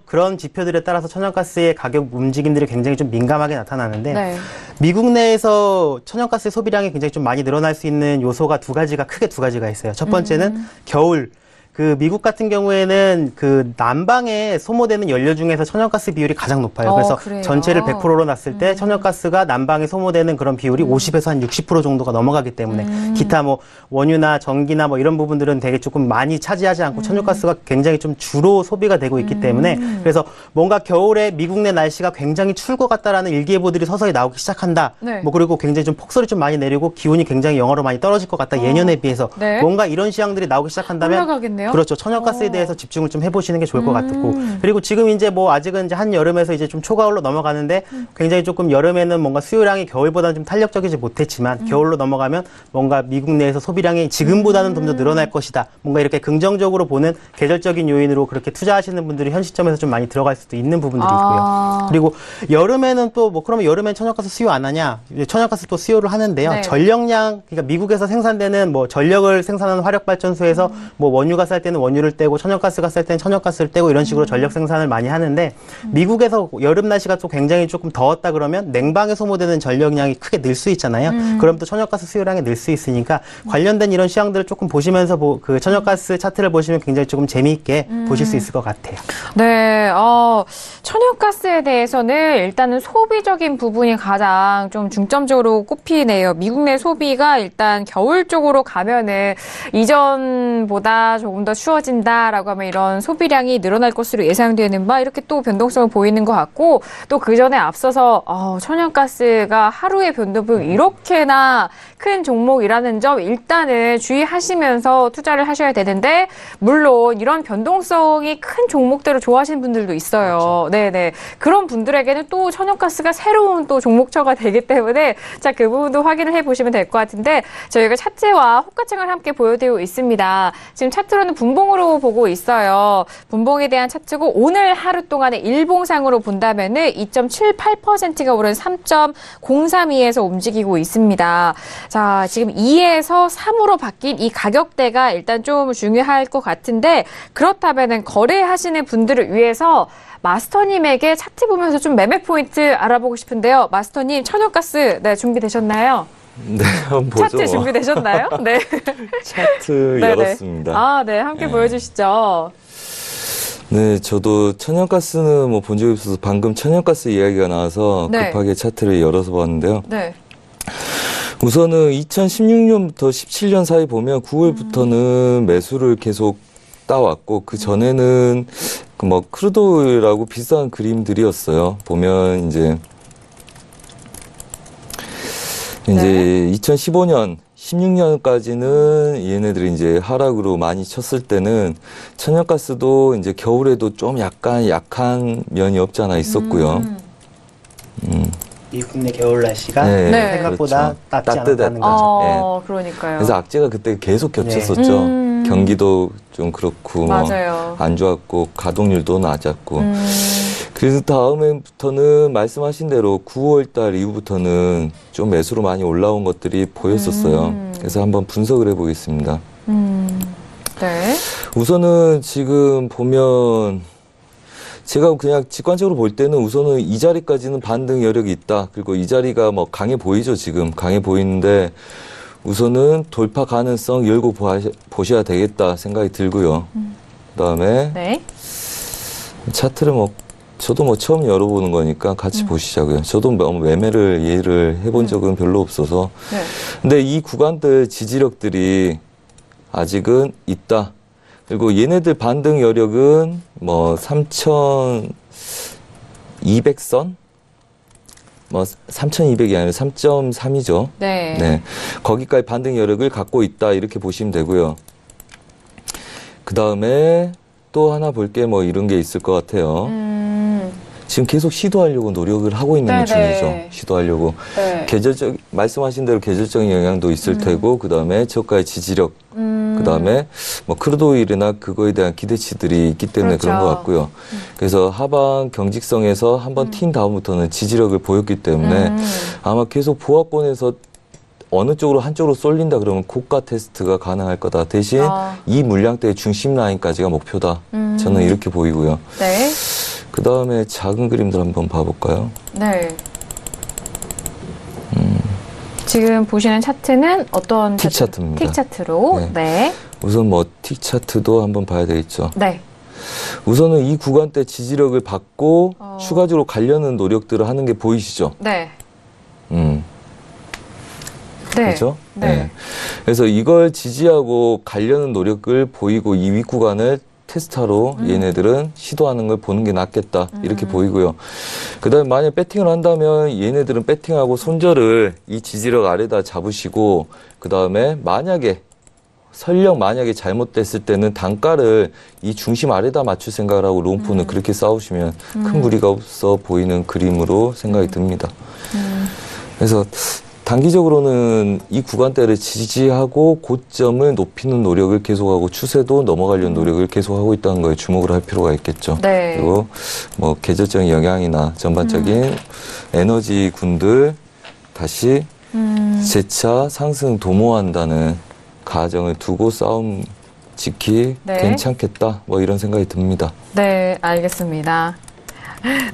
C: 그런 지표들에 따라서 천연가스의 가격 움직임들이 굉장히 좀 민감하게 나타나는데
B: 네.
C: 미국 내에서 천연가스 소비량이 굉장히 좀 많이 늘어날 수 있는 요소가 크게 두 가지가 있어요. 첫 번째는 겨울. 그 미국 같은 경우에는 그 난방에 소모되는 연료 중에서 천연가스 비율이 가장 높아요. 그래서
B: 그래요?
C: 전체를 100%로 놨을 때 천연가스가 난방에 소모되는 그런 비율이 50에서 한 60% 정도가 넘어가기 때문에 기타 뭐 원유나 전기나 뭐 이런 부분들은 되게 조금 많이 차지하지 않고 천연가스가 굉장히 좀 주로 소비가 되고 있기 때문에 그래서 뭔가 겨울에 미국 내 날씨가 굉장히 추울 것 같다라는 일기예보들이 서서히 나오기 시작한다.
B: 네.
C: 뭐 그리고 굉장히 좀 폭설이 좀 많이 내리고 기온이 굉장히 영하로 많이 떨어질 것 같다. 예년에 비해서
B: 네.
C: 뭔가 이런 시향들이 나오기 시작한다면
B: 올라가겠네요.
C: 그렇죠. 천연가스에 대해서 집중을 좀 해보시는 게 좋을 것 같고 그리고 지금 이제 뭐 아직은 이제 한여름에서 이제 좀 초가을로 넘어가는데 굉장히 조금 여름에는 뭔가 수요량이 겨울보다는 좀 탄력적이지 못했지만 겨울로 넘어가면 뭔가 미국 내에서 소비량이 지금보다는 좀 더 늘어날 것이다. 뭔가 이렇게 긍정적으로 보는 계절적인 요인으로 그렇게 투자하시는 분들이 현 시점에서 좀 많이 들어갈 수도 있는 부분들이 있고요. 그리고 여름에는 또 뭐 그러면 여름엔 천연가스 수요 안 하냐? 천연가스 또 수요를 하는데요.
B: 네.
C: 전력량 그러니까 미국에서 생산되는 뭐 전력을 생산하는 화력발전소에서 뭐 원유가 쌀 때는 원유를 떼고 천연가스가 쌀 때는 천연가스를 떼고 이런 식으로 전력 생산을 많이 하는데 미국에서 여름 날씨가 또 굉장히 조금 더웠다 그러면 냉방에 소모되는 전력량이 크게 늘 수 있잖아요. 그럼 또 천연가스 수요량이 늘 수 있으니까 관련된 이런 시황들을 조금 보시면서 그 천연가스 차트를 보시면 굉장히 조금 재미있게 보실 수 있을 것 같아요.
B: 네, 천연가스에 대해서는 일단은 소비적인 부분이 가장 좀 중점적으로 꼽히네요. 미국 내 소비가 일단 겨울 쪽으로 가면은 이전보다 조금 더 추워진다라고 하면 이런 소비량이 늘어날 것으로 예상되는 바 이렇게 또 변동성을 보이는 것 같고 또 그 전에 앞서서 천연가스가 하루의 변동폭이 이렇게나 큰 종목이라는 점 일단은 주의하시면서 투자를 하셔야 되는데 물론 이런 변동성이 큰 종목대로 좋아하시는 분들도 있어요. 그렇죠. 네네. 그런 분들에게는 또 천연가스가 새로운 또 종목처가 되기 때문에 자, 그 부분도 확인을 해보시면 될 것 같은데 저희가 차트와 호가창을 함께 보여드리고 있습니다. 지금 차트로는 분봉으로 보고 있어요. 분봉에 대한 차트고 오늘 하루 동안의 일봉상으로 본다면은 2.78%가 오른 3.032에서 움직이고 있습니다. 자, 지금 2에서 3으로 바뀐 이 가격대가 일단 좀 중요할 것 같은데 그렇다면은 거래하시는 분들을 위해서 마스터님에게 차트 보면서 좀 매매 포인트 알아보고 싶은데요. 마스터님, 천연가스 준비되셨나요?
D: 네, 한번 보죠.
B: 차트 준비되셨나요? 네.
D: 차트
B: 네네.
D: 열었습니다.
B: 아, 네. 함께 보여주시죠.
D: 네, 저도 천연가스는 뭐 본 적이 없어서 방금 천연가스 이야기가 나와서
B: 네.
D: 급하게 차트를 열어서 봤는데요.
B: 네.
D: 우선은 2016년부터 17년 사이 보면 9월부터는 매수를 계속 따왔고 그 전에는 그 뭐 크루도일하고 비슷한 그림들이었어요. 보면 이제 2015년 16년까지는 얘네들이 이제 하락으로 많이 쳤을 때는 천연가스도 이제 겨울에도 좀 약간 약한 면이 없지 않아 있었고요.
C: 미국 내 겨울 날씨가
D: 네,
B: 네.
C: 생각보다
D: 그렇죠.
C: 낮지
D: 따뜻해.
C: 않았다는 거죠.
B: 그러니까요.
D: 그래서 악재가 그때 계속 겹쳤었죠. 경기도 좀 그렇고
B: 맞아요.
D: 안 좋았고 가동률도 낮았고 그래서 다음에부터는 말씀하신 대로 9월달 이후부터는 좀 매수로 많이 올라온 것들이 보였었어요. 그래서 한번 분석을 해보겠습니다.
B: 네.
D: 우선은 지금 보면 제가 그냥 직관적으로 볼 때는 우선은 이 자리까지는 반등 여력이 있다. 그리고 이 자리가 뭐 강해 보이죠, 지금. 강해 보이는데 우선은 돌파 가능성 열고 보셔야 되겠다 생각이 들고요. 그다음에
B: 네.
D: 차트를 저도 처음 열어보는 거니까 같이 보시자고요. 저도 매매를 이해를 해본 적은 별로 없어서.
B: 네.
D: 근데 이 구간들 지지력들이 아직은 있다. 그리고 얘네들 반등 여력은 3,200선? 3,200이 아니라 3.3이죠.
B: 네.
D: 네. 거기까지 반등 여력을 갖고 있다. 이렇게 보시면 되고요. 그 다음에 또 하나 볼 게 이런 게 있을 것 같아요. 지금 계속 시도하려고 노력을 하고 있는 중이죠. 시도하려고.
B: 네.
D: 말씀하신 대로 계절적인 영향도 있을 테고, 그 다음에 저가의 지지력, 그 다음에 크루드오일이나 그거에 대한 기대치들이 있기 때문에
B: 그렇죠.
D: 그런 것 같고요. 그래서 하방 경직성에서 한번 튄 다음부터는 지지력을 보였기 때문에 아마 계속 보합권에서 어느 쪽으로 한쪽으로 쏠린다 그러면 고가 테스트가 가능할 거다. 대신 이 물량대의 중심 라인까지가 목표다. 저는 이렇게 보이고요.
B: 네.
D: 그 다음에 작은 그림들 한번 봐볼까요?
B: 네. 지금 보시는 차트는 어떤
D: 틱 차트입니다.
B: 틱 차트로.
D: 네.
B: 네.
D: 우선 틱 차트도 한번 봐야 되겠죠.
B: 네.
D: 우선은 이 구간대 지지력을 받고 추가적으로 가려는 노력들을 하는 게 보이시죠?
B: 네.
D: 네. 그렇죠?
B: 네.
D: 그래서 이걸 지지하고 가려는 노력을 보이고 이 윗구간을 테스트하러 얘네들은 시도하는 걸 보는 게 낫겠다. 이렇게 보이고요. 그 다음에 만약 배팅을 한다면 얘네들은 배팅하고 손절을 이 지지력 아래다 잡으시고 그 다음에 설령 만약에 잘못됐을 때는 단가를 이 중심 아래다 맞출 생각을 하고 롱포는 그렇게 싸우시면 큰 무리가 없어 보이는 그림으로 생각이 듭니다. 그래서 단기적으로는 이 구간대를 지지하고 고점을 높이는 노력을 계속하고 추세도 넘어가려는 노력을 계속하고 있다는 거에 주목을 할 필요가 있겠죠.
B: 네.
D: 그리고 계절적인 영향이나 전반적인 에너지 군들 다시 재차 상승 도모한다는 가정을 두고 싸움 지키
B: 네.
D: 괜찮겠다. 이런 생각이 듭니다.
B: 네, 알겠습니다.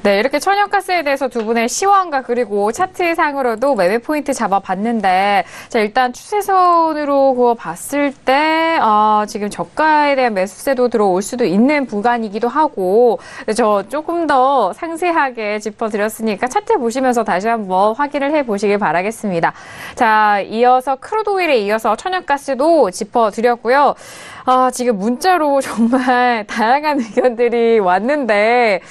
B: 네, 이렇게 천연가스에 대해서 두 분의 시황과 그리고 차트상으로도 매매 포인트 잡아봤는데, 자, 일단 추세선으로 그거 봤을 때, 지금 저가에 대한 매수세도 들어올 수도 있는 구간이기도 하고, 저 조금 더 상세하게 짚어드렸으니까 차트 보시면서 다시 한번 확인을 해보시길 바라겠습니다. 자, 이어서 크루드오일에 이어서 천연가스도 짚어드렸고요. 지금 문자로 정말 다양한 의견들이 왔는데,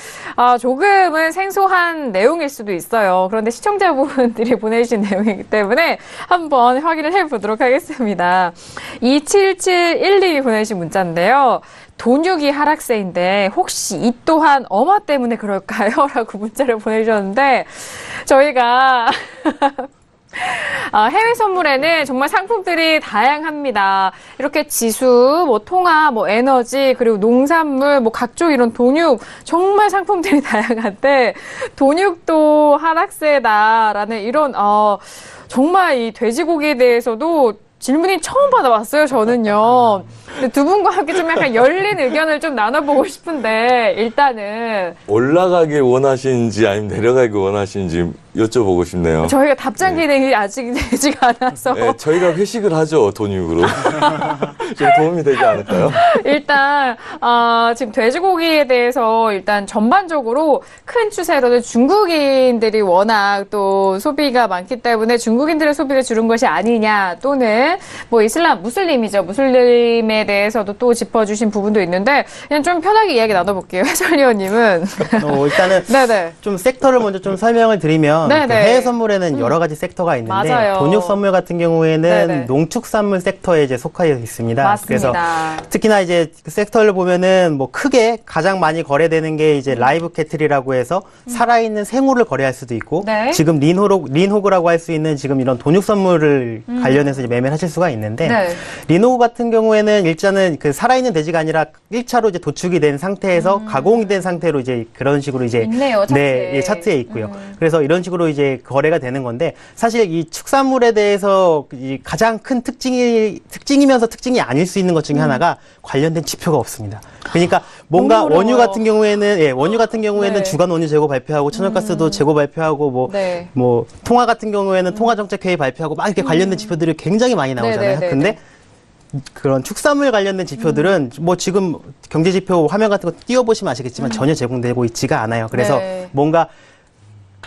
B: 조금은 생소한 내용일 수도 있어요. 그런데 시청자분들이 보내주신 내용이기 때문에 한번 확인을 해보도록 하겠습니다. 2771님이 보내주신 문자인데요. 돈육이 하락세인데 혹시 이 또한 어마 때문에 그럴까요? 라고 문자를 보내주셨는데, 저희가 해외 선물에는 정말 상품들이 다양합니다. 이렇게 지수, 통화, 에너지, 그리고 농산물, 각종 이런 돈육, 정말 상품들이 다양한데, 돈육도 하락세다라는 이런, 정말 이 돼지고기에 대해서도 질문이 처음 받아왔어요, 저는요. 근데 두 분과 함께 좀 약간 열린 의견을 좀 나눠보고 싶은데, 일단은.
D: 올라가길 원하시는지 아니면 내려가길 원하시는지 여쭤보고 싶네요.
B: 저희가 답장 기능이 아직 되지가 않아서.
D: 네, 저희가 회식을 하죠, 돈육으로. 좀 도움이 되지 않을까요?
B: 일단 지금 돼지고기에 대해서 일단 전반적으로 큰 추세로는 중국인들이 워낙 또 소비가 많기 때문에 중국인들의 소비를 줄은 것이 아니냐, 또는 뭐 무슬림이죠. 무슬림에 대해서도 또 짚어주신 부분도 있는데 그냥 좀 편하게 이야기 나눠볼게요. 해설위원님은.
C: 일단은
B: 네네.
C: 좀 섹터를 먼저 좀 설명을 드리면 그 해외 선물에는 여러 가지 섹터가 있는데
B: 맞아요.
C: 돈육 선물 같은 경우에는
B: 네네.
C: 농축산물 섹터에 이제 속하여 있습니다.
B: 맞습니다.
C: 그래서 특히나 이제 그 섹터를 보면은 뭐 크게 가장 많이 거래되는 게 이제 라이브 캐틀이라고 해서 살아있는 생우를 거래할 수도 있고
B: 네.
C: 지금 린호그라고 할 수 있는 지금 이런 돈육 선물을 관련해서 이제 매매를 하실 수가 있는데
B: 네.
C: 린호그 같은 경우에는 일단은 그 살아있는 돼지가 아니라 1차로 이제 도축이 된 상태에서 가공이 된 상태로 이제 그런 식으로 이제
B: 있네요, 차트에.
C: 네, 예, 차트에 있고요. 그래서 이런 식으로 이제 거래가 되는 건데 사실 이 축산물에 대해서 이 가장 큰 특징이면서 특징이 아닐 수 있는 것 중에 하나가 관련된 지표가 없습니다. 그러니까 뭔가 원유 같은 경우에는
B: 네.
C: 주간 원유 재고 발표하고 천연가스도 재고 발표하고
B: 네.
C: 뭐 통화 같은 경우에는 통화정책회의 발표하고 막 이렇게 관련된 지표들이 굉장히 많이 나오잖아요.
B: 네.
C: 근데 그런 축산물 관련된 지표들은 뭐 지금 경제지표 화면 같은 거 띄워보시면 아시겠지만 전혀 제공되고 있지가 않아요. 그래서
B: 네.
C: 뭔가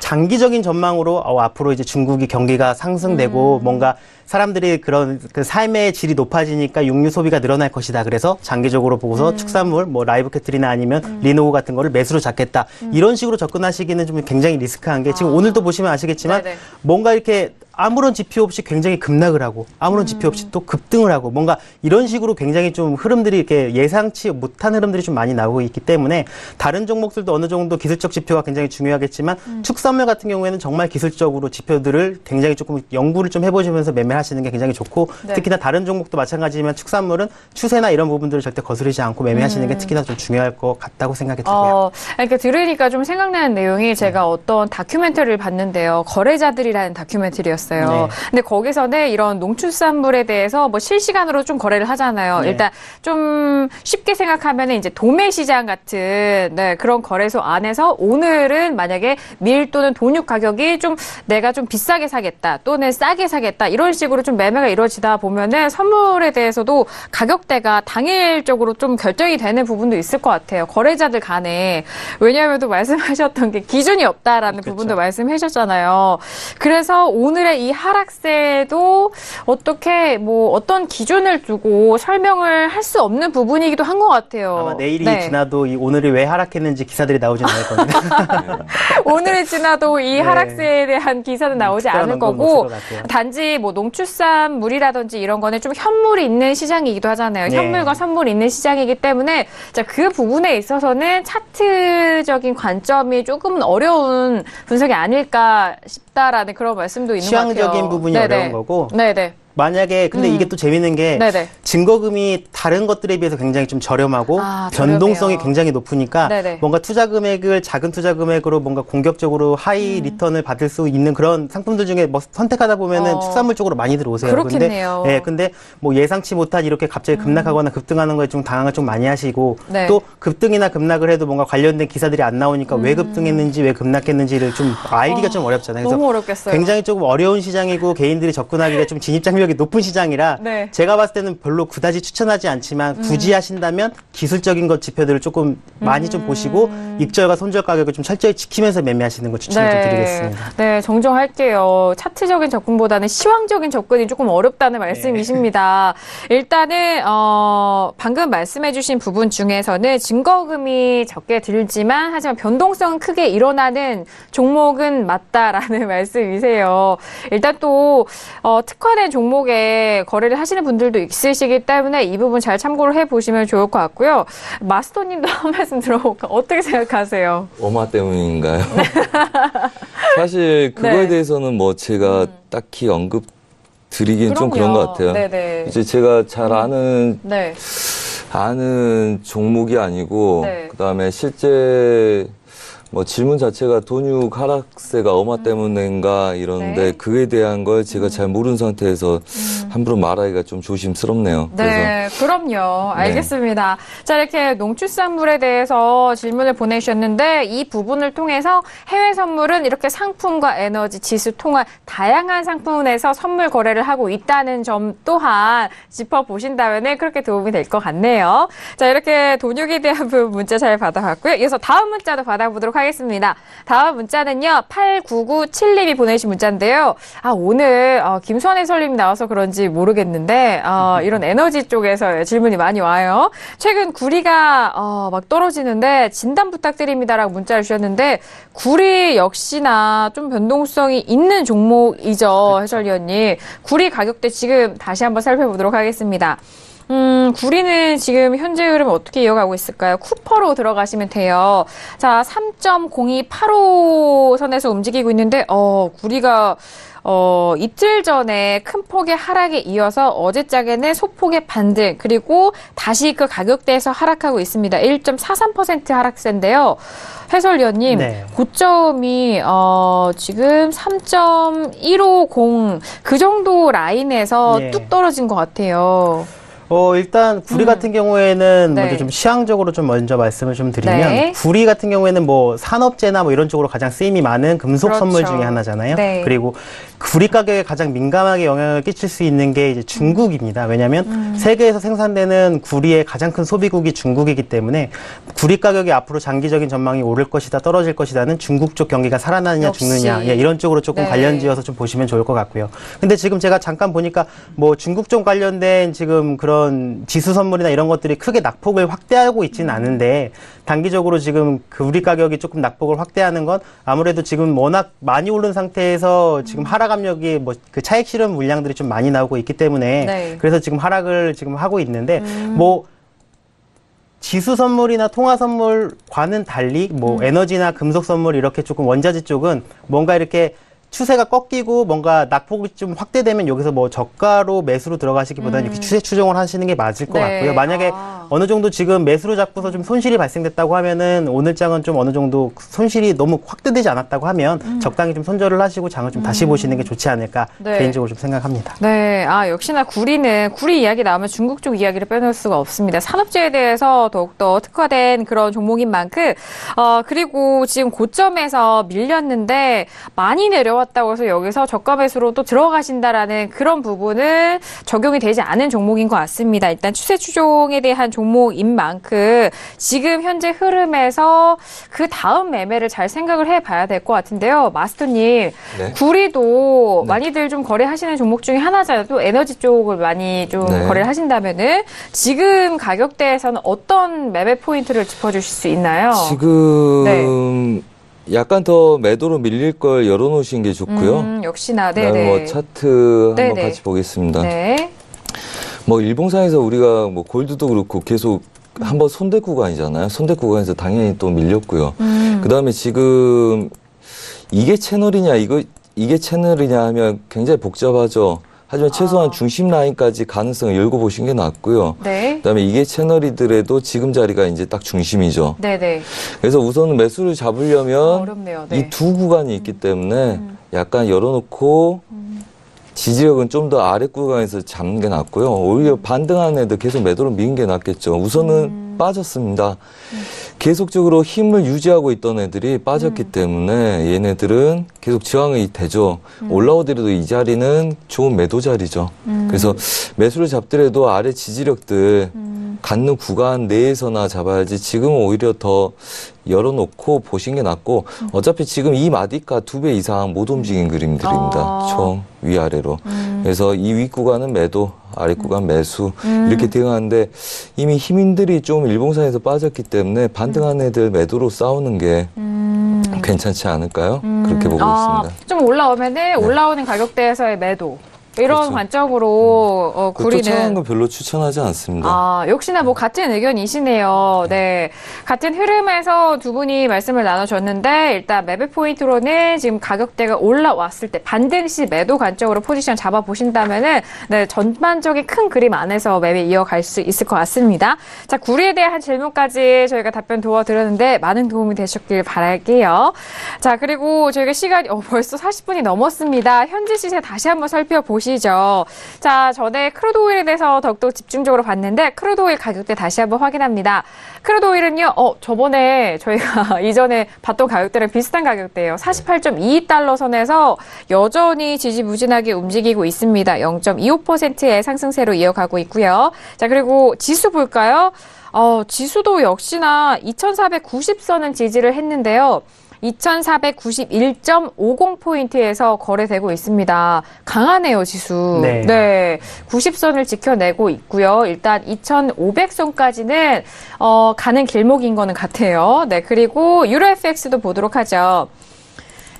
C: 장기적인 전망으로 앞으로 이제 중국이 경기가 상승되고 뭔가 사람들이 그런 그 삶의 질이 높아지니까 육류 소비가 늘어날 것이다. 그래서 장기적으로 보고서 축산물, 뭐 라이브 캐틀이나 아니면 리노우 같은 거를 매수로 잡겠다. 이런 식으로 접근하시기는 좀 굉장히 리스크한 게 지금 오늘도 보시면 아시겠지만
B: 네네.
C: 뭔가 이렇게 아무런 지표 없이 굉장히 급락을 하고 아무런 지표 없이 또 급등을 하고 뭔가 이런 식으로 굉장히 좀 흐름들이 이렇게 예상치 못한 흐름들이 좀 많이 나오고 있기 때문에 다른 종목들도 어느 정도 기술적 지표가 굉장히 중요하겠지만 축산물 같은 경우에는 정말 기술적으로 지표들을 굉장히 조금 연구를 좀 해보시면서 매매하시는 게 굉장히 좋고
B: 네.
C: 특히나 다른 종목도 마찬가지지만 축산물은 추세나 이런 부분들을 절대 거스르지 않고 매매하시는 게 특히나 좀 중요할 것 같다고 생각이 들고요.
B: 이렇게 들으니까 좀 생각나는 내용이 제가 어떤 다큐멘터리를 봤는데요. 거래자들이라는 다큐멘터리였어요.
C: 네.
B: 근데 거기서는 이런 농축산물에 대해서 뭐 실시간으로 좀 거래를 하잖아요.
C: 네.
B: 일단 좀 쉽게 생각하면 이제 도매시장 같은 그런 거래소 안에서 오늘은 만약에 밀 또는 돈육 가격이 좀 내가 좀 비싸게 사겠다 또는 싸게 사겠다 이런 식으로 좀 매매가 이루어지다 보면은 선물에 대해서도 가격대가 당일적으로 좀 결정이 되는 부분도 있을 것 같아요. 거래자들 간에. 왜냐하면 또 말씀하셨던 게 기준이 없다라는
C: 그렇죠.
B: 부분도 말씀해 주셨잖아요. 그래서 오늘의 이 하락세도 어떻게 뭐 어떤 기준을 두고 설명을 할 수 없는 부분이기도 한 것 같아요.
C: 아마 내일이
B: 네.
C: 지나도 이 오늘이 왜 하락했는지 기사들이 나오진 않을 겁니다.
B: 오늘이 지나도 이
C: 네.
B: 하락세에 대한 기사는 나오지
C: 특별한
B: 않을
C: 언급은
B: 거고
C: 없을 것 같아요.
B: 단지 뭐 농축산물이라든지 이런 거는 좀 현물이 있는 시장이기도 하잖아요.
C: 네.
B: 현물과 선물이 있는 시장이기 때문에 자, 그 부분에 있어서는 차트적인 관점이 조금은 어려운 분석이 아닐까 싶다라는 그런 말씀도 있는 것 같아요.
C: 취향적인 부분이 어려운 거고
B: 네네.
C: 만약에 근데 이게 또 재밌는 게
B: 네네.
C: 증거금이 다른 것들에 비해서 굉장히 좀 저렴하고
B: 저렴해요.
C: 변동성이 굉장히 높으니까
B: 네네.
C: 뭔가 투자 금액을 작은 투자 금액으로 뭔가 공격적으로 하이 리턴을 받을 수 있는 그런 상품들 중에 뭐 선택하다 보면은 축산물 쪽으로 많이들 오세요.
B: 그렇겠네요.
C: 근데 뭐 예상치 못한 이렇게 갑자기 급락하거나 급등하는 거에 좀 당황을 좀 많이 하시고
B: 네.
C: 또 급등이나 급락을 해도 뭔가 관련된 기사들이 안 나오니까 왜 급등했는지 왜 급락했는지를 좀 알기가 좀 어렵잖아요. 그래서
B: 너무 어렵겠어요.
C: 굉장히 조금 어려운 시장이고 개인들이 접근하기가 좀 진입장벽이 높은 시장이라
B: 네.
C: 제가 봤을 때는 별로 그다지 추천하지 않지만 굳이 하신다면 기술적인 것 지표들을 조금 많이 좀 보시고 익절과 손절 가격을 좀 철저히 지키면서 매매하시는 걸 추천을 좀 드리겠습니다.
B: 네, 정정할게요. 차트적인 접근보다는 시황적인 접근이 조금 어렵다는 말씀이십니다. 일단은 방금 말씀해주신 부분 중에서는 증거금이 적게 들지만 하지만 변동성은 크게 일어나는 종목은 맞다라는 말씀이세요. 일단 또 특화된 종목에 거래를 하시는 분들도 있으시기 때문에 이 부분 잘 참고를 해보시면 좋을 것 같고요. 마스터님도 한 말씀 들어볼까? 어떻게 생각하세요?
D: 어마 때문인가요? 사실 그거에
B: 네.
D: 대해서는 뭐 제가 딱히 언급 드리긴 좀 그런 것 같아요.
B: 네네.
D: 이제 제가 잘 아는
B: 네.
D: 종목이 아니고
B: 네.
D: 그다음에 실제 뭐 질문 자체가 돈육 하락세가 어마 때문인가 이러는데
B: 네.
D: 그에 대한 걸 제가 잘 모르는 상태에서 함부로 말하기가 좀 조심스럽네요.
B: 네, 그럼요. 알겠습니다. 자, 이렇게 농축산물에 대해서 질문을 보내주셨는데 이 부분을 통해서 해외 선물은 이렇게 상품과 에너지, 지수, 통화 다양한 상품에서 선물 거래를 하고 있다는 점 또한 짚어보신다면 그렇게 도움이 될 것 같네요. 자, 이렇게 돈육에 대한 부분 문자 잘 받아봤고요. 이어서 다음 문자도 받아보도록 하겠습니다. 다음 문자는요. 8997님이 보내주신 문자인데요. 오늘 김수환 해설님이 나와서 그런지 모르겠는데 이런 에너지 쪽에서 질문이 많이 와요. 최근 구리가 막 떨어지는데 진단 부탁드립니다라고 문자를 주셨는데 구리 역시나 좀 변동성이 있는 종목이죠. 해설위원님. 구리 가격대 지금 다시 한번 살펴보도록 하겠습니다. 구리는 지금 현재 흐름 어떻게 이어가고 있을까요? 쿠퍼로 들어가시면 돼요. 자, 3.0285 선에서 움직이고 있는데, 구리가, 이틀 전에 큰 폭의 하락에 이어서 어제장에는 소폭의 반등, 그리고 다시 그 가격대에서 하락하고 있습니다. 1.43% 하락세인데요. 해설위원님,
C: 네.
B: 고점이, 지금 3.150, 그 정도 라인에서
C: 예.
B: 뚝 떨어진 것 같아요.
C: 일단 구리 같은 경우에는
B: 네.
C: 먼저 좀 시황적으로 좀 먼저 말씀을 좀 드리면
B: 네.
C: 구리 같은 경우에는 뭐 산업재나 뭐 이런 쪽으로 가장 쓰임이 많은 금속
B: 그렇죠.
C: 선물 중에 하나잖아요.
B: 네.
C: 그리고 구리 가격에 가장 민감하게 영향을 끼칠 수 있는 게 이제 중국입니다. 왜냐하면 세계에서 생산되는 구리의 가장 큰 소비국이 중국이기 때문에 구리 가격이 앞으로 장기적인 전망이 오를 것이다, 떨어질 것이다는 중국 쪽 경기가 살아나느냐
B: 역시.
C: 죽느냐 이런 쪽으로 조금
B: 네.
C: 관련지어서 좀 보시면 좋을 것 같고요. 근데 지금 제가 잠깐 보니까 뭐 중국 쪽 관련된 지금 그런 지수 선물이나 이런 것들이 크게 낙폭을 확대하고 있지는 않은데 단기적으로 지금 구리 가격이 조금 낙폭을 확대하는 건 아무래도 지금 워낙 많이 오른 상태에서 지금 하락 압력이 뭐 그 차익 실현 물량들이 좀 많이 나오고 있기 때문에
B: 네.
C: 그래서 지금 하락을 지금 하고 있는데 뭐 지수 선물이나 통화 선물과는 달리 뭐 에너지나 금속 선물 이렇게 조금 원자재 쪽은 뭔가 이렇게 추세가 꺾이고 뭔가 낙폭이 좀 확대되면 여기서 뭐 저가로 매수로 들어가시기보다는 이렇게 추세 추종을 하시는 게 맞을 것
B: 네.
C: 같고요. 만약에 어느 정도 지금 매수로 잡고서 좀 손실이 발생됐다고 하면은 오늘 장은 좀 어느 정도 손실이 너무 확대되지 않았다고 하면 적당히 좀 손절을 하시고 장을 좀 다시 보시는 게 좋지 않을까
B: 네.
C: 개인적으로 좀 생각합니다.
B: 네, 역시나 구리 이야기 나오면 중국 쪽 이야기를 빼놓을 수가 없습니다. 산업재에 대해서 더욱더 특화된 그런 종목인 만큼, 그리고 지금 고점에서 밀렸는데 많이 내려왔다고 해서 여기서 저가 매수로 또 들어가신다라는 그런 부분은 적용이 되지 않은 종목인 것 같습니다. 일단 추세 추종에 대한 종목인 만큼 지금 현재 흐름에서 그 다음 매매를 잘 생각을 해봐야 될 것 같은데요. 마스터님,
D: 네.
B: 구리도
D: 네.
B: 많이들 좀 거래하시는 종목 중에 하나잖아요. 또 에너지 쪽을 많이 좀
D: 네.
B: 거래를 하신다면은 지금 가격대에서는 어떤 매매 포인트를 짚어주실 수 있나요?
D: 지금 약간 더 매도로 밀릴 걸 열어놓으신 게 좋고요.
B: 역시나,
D: 그다음에
B: 네네.
D: 뭐 차트 한번
B: 네네.
D: 같이 보겠습니다.
B: 네.
D: 뭐 일봉상에서 우리가 뭐 골드도 그렇고 계속 한번 손대 구간이잖아요. 손대 구간에서 당연히 또 밀렸고요. 그다음에 지금 이게 채널이냐 이게 채널이냐 하면 굉장히 복잡하죠. 하지만 최소한 중심 라인까지 가능성을 열고 보신 게 낫고요.
B: 네.
D: 그다음에 이게 채널이더라도 지금 자리가 이제 딱 중심이죠.
B: 네네.
D: 그래서 우선 매수를 잡으려면
B: 어렵네요. 네.
D: 이 두 구간이 있기 때문에 약간 열어놓고 지지력은 좀 더 아래 구간에서 잡는 게 낫고요. 오히려 반등하는 애들 계속 매도로 미는 게 낫겠죠. 우선은 빠졌습니다. 계속적으로 힘을 유지하고 있던 애들이 빠졌기 때문에 얘네들은 계속 저항이 되죠. 올라오더라도 이 자리는 좋은 매도 자리죠. 그래서 매수를 잡더라도 아래 지지력들 갖는 구간 내에서나 잡아야지 지금은 오히려 더 열어놓고 보신 게 낫고 어차피 지금 이 마디가 2배 이상 못 움직인 그림들입니다. 총 위아래로. 그래서 이 윗구간은 매도, 아랫구간 매수 이렇게 대응하는데 이미 힘인들이 좀 일봉상에서 빠졌기 때문에 반등한 애들 매도로 싸우는 게 괜찮지 않을까요? 그렇게 보고 있습니다.
B: 좀 올라오면은 올라오는 가격대에서의 매도. 이런
D: 그렇죠.
B: 관점으로
D: 쫓아가는
B: 구리는
D: 거 별로 추천하지 않습니다.
B: 역시나 뭐 같은 의견이시네요. 네. 같은 흐름에서 두 분이 말씀을 나눠줬는데, 일단 매매 포인트로는 지금 가격대가 올라왔을 때 반등 시 매도 관점으로 포지션 잡아보신다면은, 네, 전반적인 큰 그림 안에서 매매 이어갈 수 있을 것 같습니다. 자, 구리에 대한 질문까지 저희가 답변 도와드렸는데, 많은 도움이 되셨길 바랄게요. 자, 그리고 저희가 시간이 벌써 40분이 넘었습니다. 현재 시세 다시 한번 살펴보시죠. 자, 전에 크루드 오일에 대해서 더욱더 집중적으로 봤는데 크루드 오일 가격대 다시 한번 확인합니다. 크루드 오일은요, 저번에 저희가 이전에 봤던 가격대랑 비슷한 가격대예요. 48.22달러 선에서 여전히 지지부진하게 움직이고 있습니다. 0.25%의 상승세로 이어가고 있고요. 자, 그리고 지수 볼까요? 지수도 역시나 2490선은 지지를 했는데요. 2491.50포인트에서 거래되고 있습니다. 강하네요, 지수.
C: 네.
B: 90선을 지켜내고 있고요. 일단 2500선까지는 가는 길목인 거는 같아요. 네, 그리고 유로 FX도 보도록 하죠.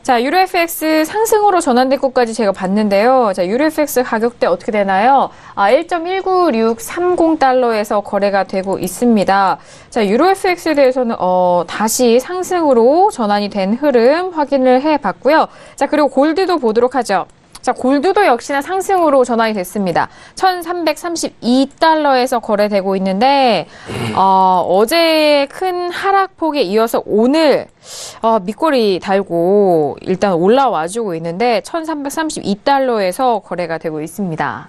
B: 자, 유로 FX 상승으로 전환된 것까지 제가 봤는데요. 자, 유로 FX 가격대 어떻게 되나요? 1.19630달러에서 거래가 되고 있습니다. 자, 유로 FX에 대해서는 다시 상승으로 전환이 된 흐름 확인을 해 봤고요. 자, 그리고 골드도 보도록 하죠. 자, 골드도 역시나 상승으로 전환이 됐습니다. 1,332달러에서 거래되고 있는데, 어제의 큰 하락폭에 이어서 오늘, 밑거리 달고 일단 올라와주고 있는데, 1,332달러에서 거래가 되고 있습니다.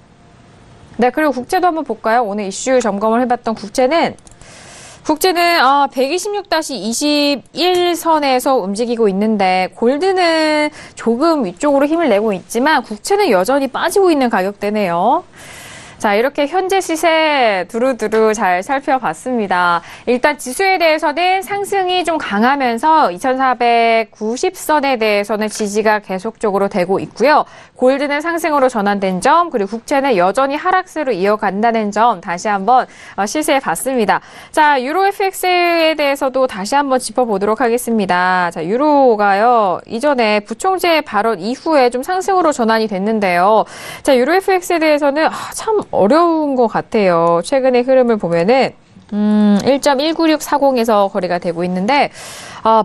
B: 네, 그리고 국제도 한번 볼까요? 오늘 이슈 점검을 해봤던 국제는 126-21선에서 움직이고 있는데 골드는 조금 위쪽으로 힘을 내고 있지만 국채는 여전히 빠지고 있는 가격대네요. 자, 이렇게 현재 시세 두루두루 잘 살펴봤습니다. 일단 지수에 대해서는 상승이 좀 강하면서 2490선에 대해서는 지지가 계속적으로 되고 있고요. 골드는 상승으로 전환된 점, 그리고 국채는 여전히 하락세로 이어간다는 점 다시 한번 시세해 봤습니다. 자, 유로 FX에 대해서도 다시 한번 짚어보도록 하겠습니다. 자, 유로가요, 이전에 부총재 발언 이후에 좀 상승으로 전환이 됐는데요. 자, 유로 FX에 대해서는 참 어려운 것 같아요. 최근의 흐름을 보면은 1.19640에서 거래가 되고 있는데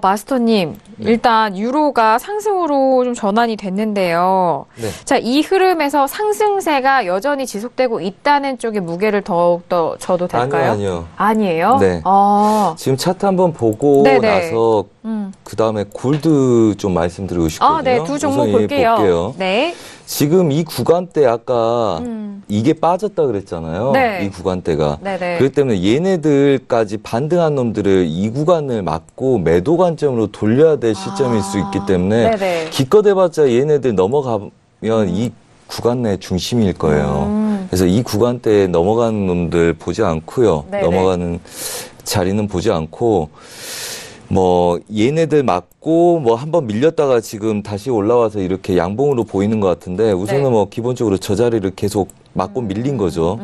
B: 마스터님, 일단 유로가 상승으로 좀 전환이 됐는데요.
D: 네.
B: 자, 이 흐름에서 상승세가 여전히 지속되고 있다는 쪽에 무게를 더욱더 줘도 될까요?
D: 아니요.
B: 아니에요?
D: 네. 지금 차트 한번 보고
B: 네네.
D: 나서 그 다음에 골드 좀 말씀드리고 싶거든요.
B: 네, 두 종목
D: 우선
B: 볼게요. 네.
D: 지금 이 구간대 아까 이게 빠졌다 그랬잖아요.
B: 네.
D: 이 구간대가.
B: 네네.
D: 그렇기 때문에 얘네들까지 반등한 놈들을 이 구간을 막고 매도 관점으로 돌려야 될 시점일 수 있기 때문에
B: 네네.
D: 기껏 해봤자 얘네들 넘어가면 이 구간 내 중심일 거예요. 그래서 이 구간대에 넘어가는 놈들 보지 않고요.
B: 네네.
D: 넘어가는 자리는 보지 않고 뭐 얘네들 맞고 뭐 한번 밀렸다가 지금 다시 올라와서 이렇게 양봉으로 보이는 것 같은데 우선은
B: 네.
D: 뭐 기본적으로 저 자리를 계속 맞고 밀린 거죠.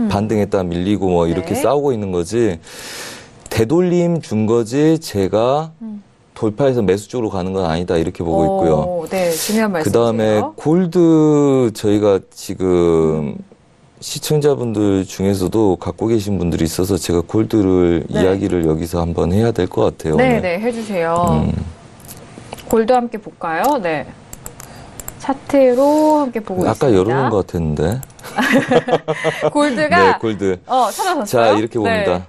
D: 반등했다 밀리고 뭐 이렇게
B: 네.
D: 싸우고 있는 거지. 되돌림 준 거지 제가 돌파해서 매수 쪽으로 가는 건 아니다 이렇게 보고 있고요.
B: 네, 중요한
D: 그
B: 말씀이세요.
D: 다음에 골드 저희가 지금 시청자분들 중에서도 갖고 계신 분들이 있어서 제가 골드를
B: 네.
D: 이야기를 여기서 한번 해야 될 것 같아요.
B: 네,
D: 오늘.
B: 네, 해주세요. 골드 함께 볼까요? 네. 차트로 함께 보고
D: 아까
B: 있습니다.
D: 열어놓은 것 같았는데.
B: 골드가
D: 네, 골드.
B: 찾아졌어요?
D: 자, 이렇게 봅니다.
B: 네.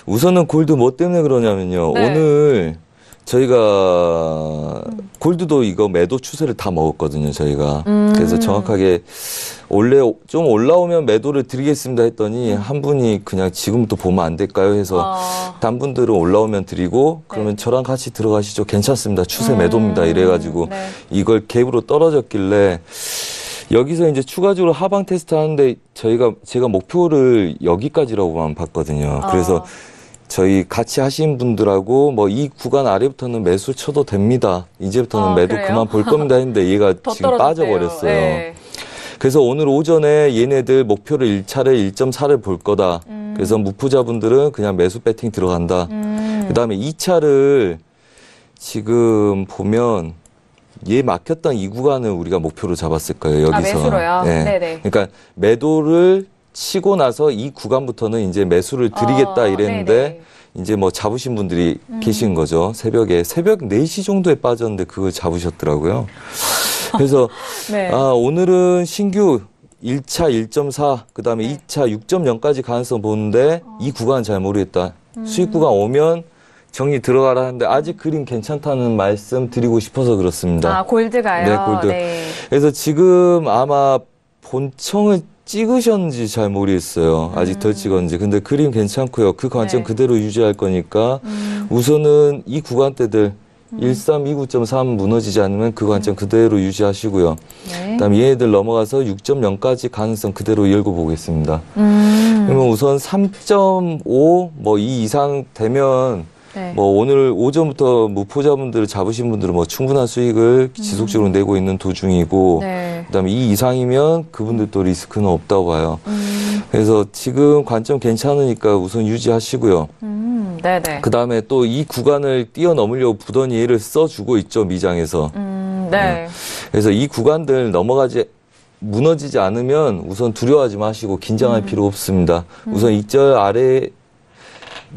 D: 우선은 골드 뭐 때문에 그러냐면요.
B: 네.
D: 오늘 저희가 골드도 이거 매도 추세를 다 먹었거든요, 저희가. 그래서 정확하게 원래 좀 올라오면 매도를 드리겠습니다 했더니 한 분이 그냥 지금부터 보면 안 될까요 해서 단 분들은 올라오면 드리고 그러면 저랑 같이 들어가시죠. 괜찮습니다. 추세 매도입니다. 이래가지고
B: 네.
D: 이걸 갭으로 떨어졌길래 여기서 이제 추가적으로 하방 테스트 하는데 제가 목표를 여기까지라고만 봤거든요. 그래서 저희 같이 하신 분들하고 뭐 이 구간 아래부터는 매수 쳐도 됩니다. 이제부터는 매도
B: 그래요?
D: 그만 볼 겁니다 했는데 얘가
B: 더
D: 지금
B: 떨어졌대요.
D: 빠져버렸어요.
B: 네.
D: 그래서 오늘 오전에 얘네들 목표를 1차를 1.4를 볼 거다. 그래서 무프자분들은 그냥 매수 배팅 들어간다. 그 다음에 2차를 지금 보면 얘 막혔던 이 구간을 우리가 목표로 잡았을 거예요. 여기서.
B: 매수로요?
D: 네.
B: 네네.
D: 그러니까 매도를 치고 나서 이 구간부터는 이제 매수를 드리겠다 이랬는데
B: 네네.
D: 이제 뭐 잡으신 분들이 계신 거죠. 새벽 4시 정도에 빠졌는데 그걸 잡으셨더라고요. 그래서
B: 네.
D: 오늘은 신규 1차 1.4, 그 다음에 2차 6.0까지 가능성 보는데 이 구간은 잘 모르겠다. 수익 구간 오면 정리 들어가라 하는데 아직 그림 괜찮다는 말씀 드리고 싶어서 그렇습니다.
B: 골드가요?
D: 네, 골드.
B: 네.
D: 그래서 지금 아마 본청을 찍으셨는지 잘 모르겠어요. 아직 덜 찍었는지. 근데 그림 괜찮고요. 그 관점
B: 네.
D: 그대로 유지할 거니까 우선은 이 구간대들 1329.3 무너지지 않으면 그 관점 그대로 유지하시고요.
B: 네.
D: 그다음에 얘네들 넘어가서 6.0까지 가능성 그대로 열고 보겠습니다. 그러면 우선 3.5 뭐 이 이상 되면
B: 네.
D: 뭐 오늘 오전부터 무포자분들 잡으신 분들은 뭐 충분한 수익을 지속적으로 내고 있는 도중이고
B: 네.
D: 그다음에 이 이상이면 그분들도 리스크는 없다고 봐요. 그래서 지금 관점 괜찮으니까 우선 유지하시고요.
B: 네네.
D: 그다음에 또 이 구간을 뛰어넘으려고 부더니를 써주고 있죠, 미장에서.
B: 네.
D: 그래서 이 구간들 무너지지 않으면 우선 두려워하지 마시고 긴장할 필요 없습니다. 우선 익절 아래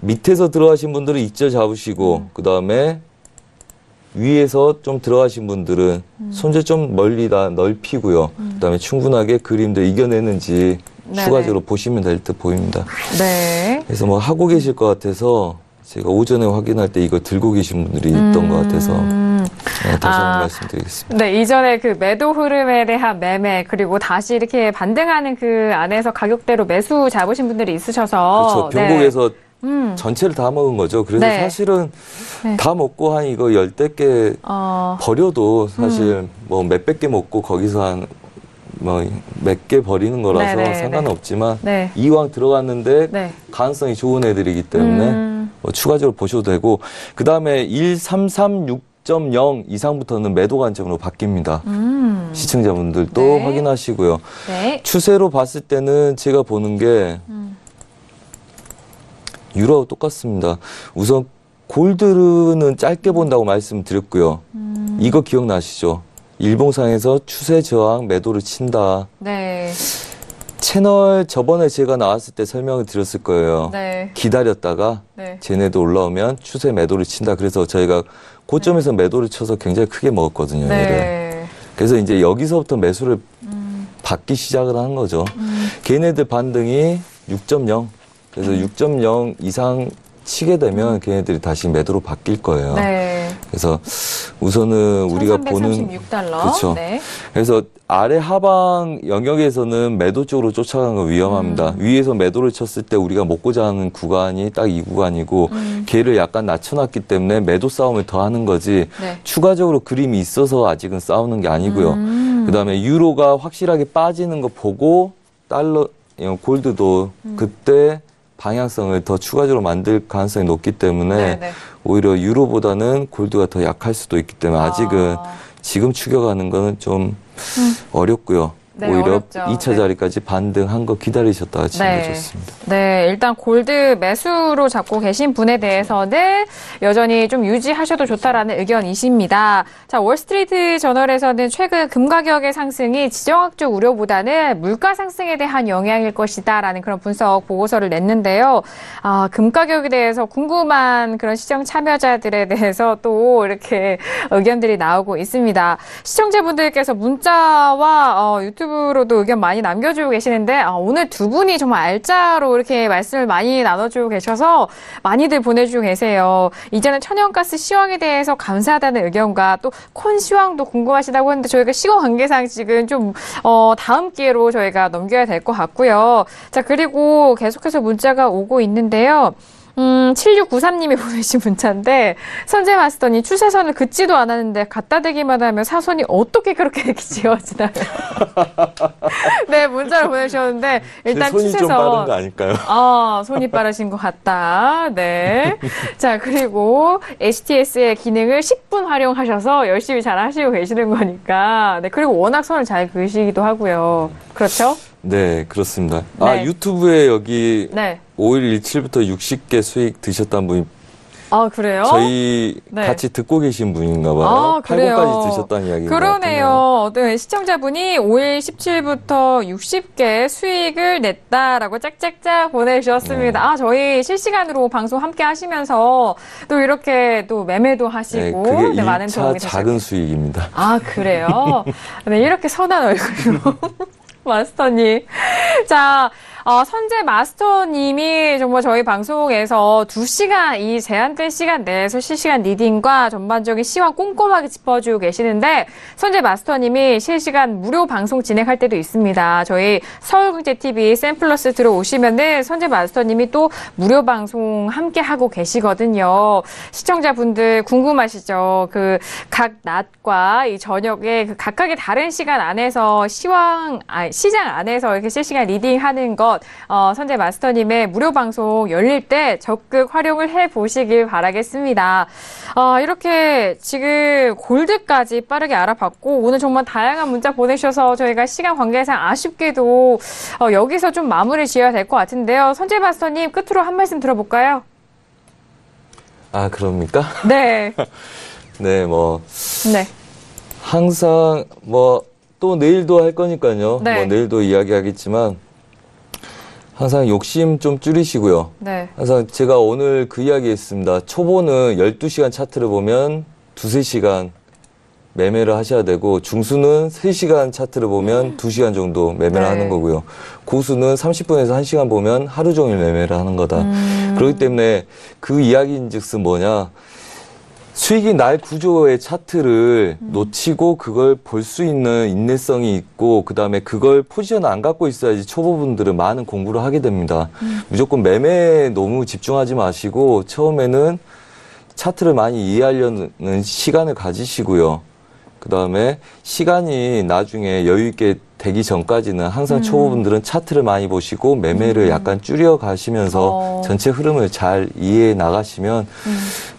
D: 밑에서 들어가신 분들은 익절 잡으시고 그다음에 위에서 좀 들어가신 분들은 손질 좀 멀리 다 넓히고요. 그다음에 충분하게 그림들 이겨내는지
B: 네네.
D: 추가적으로 보시면 될 듯 보입니다.
B: 네.
D: 그래서 뭐 하고 계실 것 같아서 제가 오전에 확인할 때 이거 들고 계신 분들이 있던 것 같아서 다시 한번 말씀드리겠습니다.
B: 네, 이전에 그 매도 흐름에 대한 매매, 그리고 다시 이렇게 반등하는 그 안에서 가격대로 매수 잡으신 분들이 있으셔서.
D: 그렇죠. 병곡에서
B: 네.
D: 전체를 다 먹은 거죠. 그래서
B: 네.
D: 사실은
B: 네.
D: 다 먹고 한 이거 10대 개 버려도 사실 뭐 몇백 개 먹고 거기서 한 뭐 몇 개 버리는 거라서
B: 네네,
D: 상관은
B: 네.
D: 없지만
B: 네.
D: 이왕 들어갔는데
B: 네.
D: 가능성이 좋은 애들이기 때문에 뭐 추가적으로 보셔도 되고 그 다음에 1336.0 이상부터는 매도 관점으로 바뀝니다. 시청자분들도
B: 네.
D: 확인하시고요.
B: 네.
D: 추세로 봤을 때는 제가 보는 게 유로하고 똑같습니다. 우선 골드는 짧게 본다고 말씀드렸고요. 이거 기억나시죠? 일봉상에서 추세 저항 매도를 친다.
B: 네.
D: 채널 저번에 제가 나왔을 때 설명을 드렸을 거예요.
B: 네.
D: 기다렸다가
B: 네.
D: 쟤네도 올라오면 추세 매도를 친다. 그래서 저희가 고점에서 매도를 쳐서 굉장히 크게 먹었거든요. 얘를.
B: 네.
D: 그래서 이제 여기서부터 매수를 받기 시작을 하는 거죠. 걔네들 반등이 6.0. 그래서 6.0 이상 치게 되면 걔네들이 다시 매도로 바뀔 거예요.
B: 네.
D: 그래서 우선은 우리가 보는
B: $1,336.
D: 그렇죠.
B: 네.
D: 그래서 아래 하방 영역에서는 매도 쪽으로 쫓아가는 건 위험합니다. 위에서 매도를 쳤을 때 우리가 먹고자 하는 구간이 딱 이 구간이고 걔를 약간 낮춰놨기 때문에 매도 싸움을 더 하는 거지
B: 네.
D: 추가적으로 그림이 있어서 아직은 싸우는 게 아니고요. 그다음에 유로가 확실하게 빠지는 거 보고 달러, 골드도 그때 방향성을 더 추가적으로 만들 가능성이 높기 때문에
B: 네네.
D: 오히려 유로보다는 골드가 더 약할 수도 있기 때문에 아직은 지금 추격하는 거는 좀 어렵고요.
B: 네,
D: 오히려
B: 어렵죠.
D: 2차 자리까지 반등한 거 기다리셨다가 치는 게
B: 네.
D: 좋습니다.
B: 네, 일단 골드 매수로 잡고 계신 분에 대해서는 여전히 좀 유지하셔도 좋다라는 의견이십니다. 자, 월스트리트 저널에서는 최근 금 가격의 상승이 지정학적 우려보다는 물가 상승에 대한 영향일 것이다라는 그런 분석 보고서를 냈는데요. 금 가격에 대해서 궁금한 그런 시청 참여자들에 대해서 또 이렇게 의견들이 나오고 있습니다. 시청자분들께서 문자와 유튜브로도 의견 많이 남겨주고 계시는데 오늘 두 분이 정말 알짜로 이렇게 말씀을 많이 나눠주고 계셔서 많이들 보내주고 계세요. 이제는 천연가스 시황에 대해서 감사하다는 의견과 또 콘 시황도 궁금하시다고 했는데 저희가 시간 관계상 지금 좀 다음 기회로 저희가 넘겨야 될 것 같고요. 자, 그리고 계속해서 문자가 오고 있는데요. 7693님이 보내신 문자인데 선제 마스터님 추세선을 긋지도 않았는데 갖다 대기만 하면 사선이 어떻게 그렇게 지어지나요? 네, 문자를 보내주셨는데 일단
D: 손이
B: 추세선
D: 좀 빠른 거 아닐까요?
B: 손이 빠르신 것 같다. 네. 자, 그리고 HTS의 기능을 10분 활용하셔서 열심히 잘 하시고 계시는 거니까. 네, 그리고 워낙 선을 잘 그으시기도 하고요. 그렇죠?
D: 네, 그렇습니다.
B: 네.
D: 유튜브에 여기
B: 네.
D: 5일 17부터 60개 수익 드셨다는 분이
B: 아, 그래요?
D: 저희
B: 네.
D: 같이 듣고 계신 분인가 봐요.
B: 아, 그래요?
D: 8권까지 드셨다는 이야기가
B: 그러네요. 네, 시청자분이 5일 17부터 60개 수익을 냈다라고 짝짝짝 보내주셨습니다. 아, 저희 실시간으로 방송 함께 하시면서 또 이렇게 또 매매도 하시고
D: 그게
B: 네, 많은
D: 1차
B: 도움이
D: 작은 수익입니다.
B: 아, 그래요? 네, 이렇게 선한 얼굴로. 마스터님. 자, 선재 마스터님이 정말 저희 방송에서 2시간, 이 제한된 시간 내에서 실시간 리딩과 전반적인 시황 꼼꼼하게 짚어주고 계시는데, 선재 마스터님이 실시간 무료 방송 진행할 때도 있습니다. 저희 서울경제TV 샘플러스 들어오시면은 선재 마스터님이 또 무료 방송 함께 하고 계시거든요. 시청자분들 궁금하시죠? 그 각 낮과 이 저녁에 그 각각의 다른 시간 안에서 시장 안에서 이렇게 실시간 리딩하는 것, 선재 마스터님의 무료 방송 열릴 때 적극 활용을 해보시길 바라겠습니다. 이렇게 지금 골드까지 빠르게 알아봤고, 오늘 정말 다양한 문자 보내주셔서 저희가 시간 관계상 아쉽게도 여기서 좀 마무리 지어야 될 것 같은데요. 선재 마스터님 끝으로 한 말씀 들어볼까요?
D: 아, 그럽니까?
B: 네.
D: 네,
B: 네.
D: 항상 또 내일도 할 거니까요.
B: 네.
D: 내일도 이야기하겠지만 항상 욕심 좀 줄이시고요.
B: 네.
D: 항상 제가 오늘 그 이야기 했습니다. 초보는 12시간 차트를 보면 2-3시간 매매를 하셔야 되고, 중수는 3시간 차트를 보면 2시간 정도 매매를 하는 거고요. 고수는 30분에서 1시간 보면 하루 종일 매매를 하는 거다. 그렇기 때문에 그 이야기인즉슨 뭐냐, 수익이 날 구조의 차트를 놓치고 그걸 볼 수 있는 인내성이 있고, 그 다음에 그걸 포지션을 안 갖고 있어야지 초보분들은 많은 공부를 하게 됩니다. 무조건 매매에 너무 집중하지 마시고 처음에는 차트를 많이 이해하려는 시간을 가지시고요. 그 다음에 시간이 나중에 여유 있게 되기 전까지는 항상 초보분들은 차트를 많이 보시고 매매를 약간 줄여 가시면서 전체 흐름을 잘 이해해 나가시면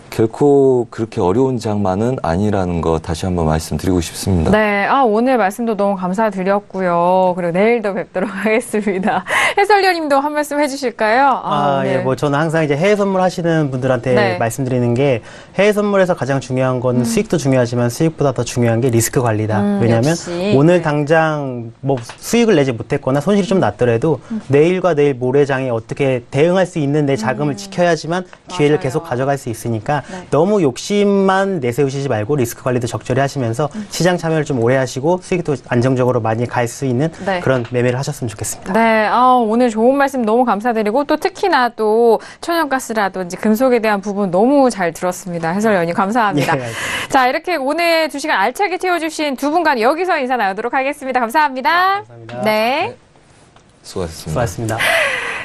D: 결코 그렇게 어려운 장만은 아니라는 거 다시 한번 말씀드리고 싶습니다.
B: 네, 오늘 말씀도 너무 감사드렸고요. 그리고 내일도 뵙도록 하겠습니다. 해설위원님도 한 말씀 해주실까요?
C: 네. 예, 저는 항상 이제 해외 선물 하시는 분들한테
B: 네.
C: 말씀드리는 게, 해외 선물에서 가장 중요한 건 수익도 중요하지만 수익보다 더 중요한 게 리스크 관리다. 왜냐하면
B: 역시.
C: 오늘 당장 수익을 내지 못했거나 손실이 좀 났더라도 내일과 내일 모레장에 어떻게 대응할 수 있는 내 자금을 지켜야지만 기회를
B: 맞아요.
C: 계속 가져갈 수 있으니까
B: 네.
C: 너무 욕심만 내세우시지 말고 리스크 관리도 적절히 하시면서 시장 참여를 좀 오래 하시고 수익도 안정적으로 많이 갈 수 있는
B: 네.
C: 그런 매매를 하셨으면 좋겠습니다.
B: 네, 오늘 좋은 말씀 너무 감사드리고, 또 특히나 또 천연가스라든지 금속에 대한 부분 너무 잘 들었습니다. 해설위원님 감사합니다.
C: 네,
B: 자, 이렇게 오늘 2시간 알차게 태워주신 두 분과 여기서 인사 나누도록 하겠습니다. 감사합니다.
C: 감사합니다.
B: 네.
D: 수고하셨습니다.
C: 수고하셨습니다.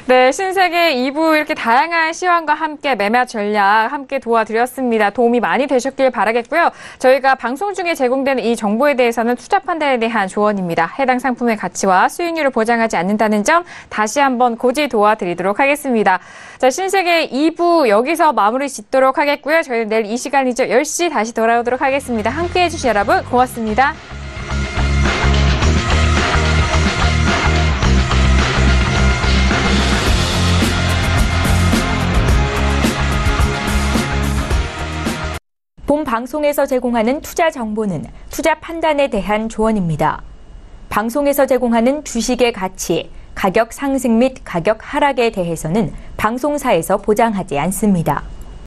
B: 네, 신세계 2부 이렇게 다양한 시황과 함께 매매 전략 함께 도와드렸습니다. 도움이 많이 되셨길 바라겠고요. 저희가 방송 중에 제공되는 이 정보에 대해서는 투자 판단에 대한 조언입니다. 해당 상품의 가치와 수익률을 보장하지 않는다는 점 다시 한번 고지 도와드리도록 하겠습니다. 자, 신세계 2부 여기서 마무리 짓도록 하겠고요. 저희는 내일 이 시간이죠. 10시 다시 돌아오도록 하겠습니다. 함께해 주신 여러분 고맙습니다.
A: 본 방송에서 제공하는 투자 정보는 투자 판단에 대한 조언입니다. 방송에서 제공하는 주식의 가치, 가격 상승 및 가격 하락에 대해서는 방송사에서 보장하지 않습니다.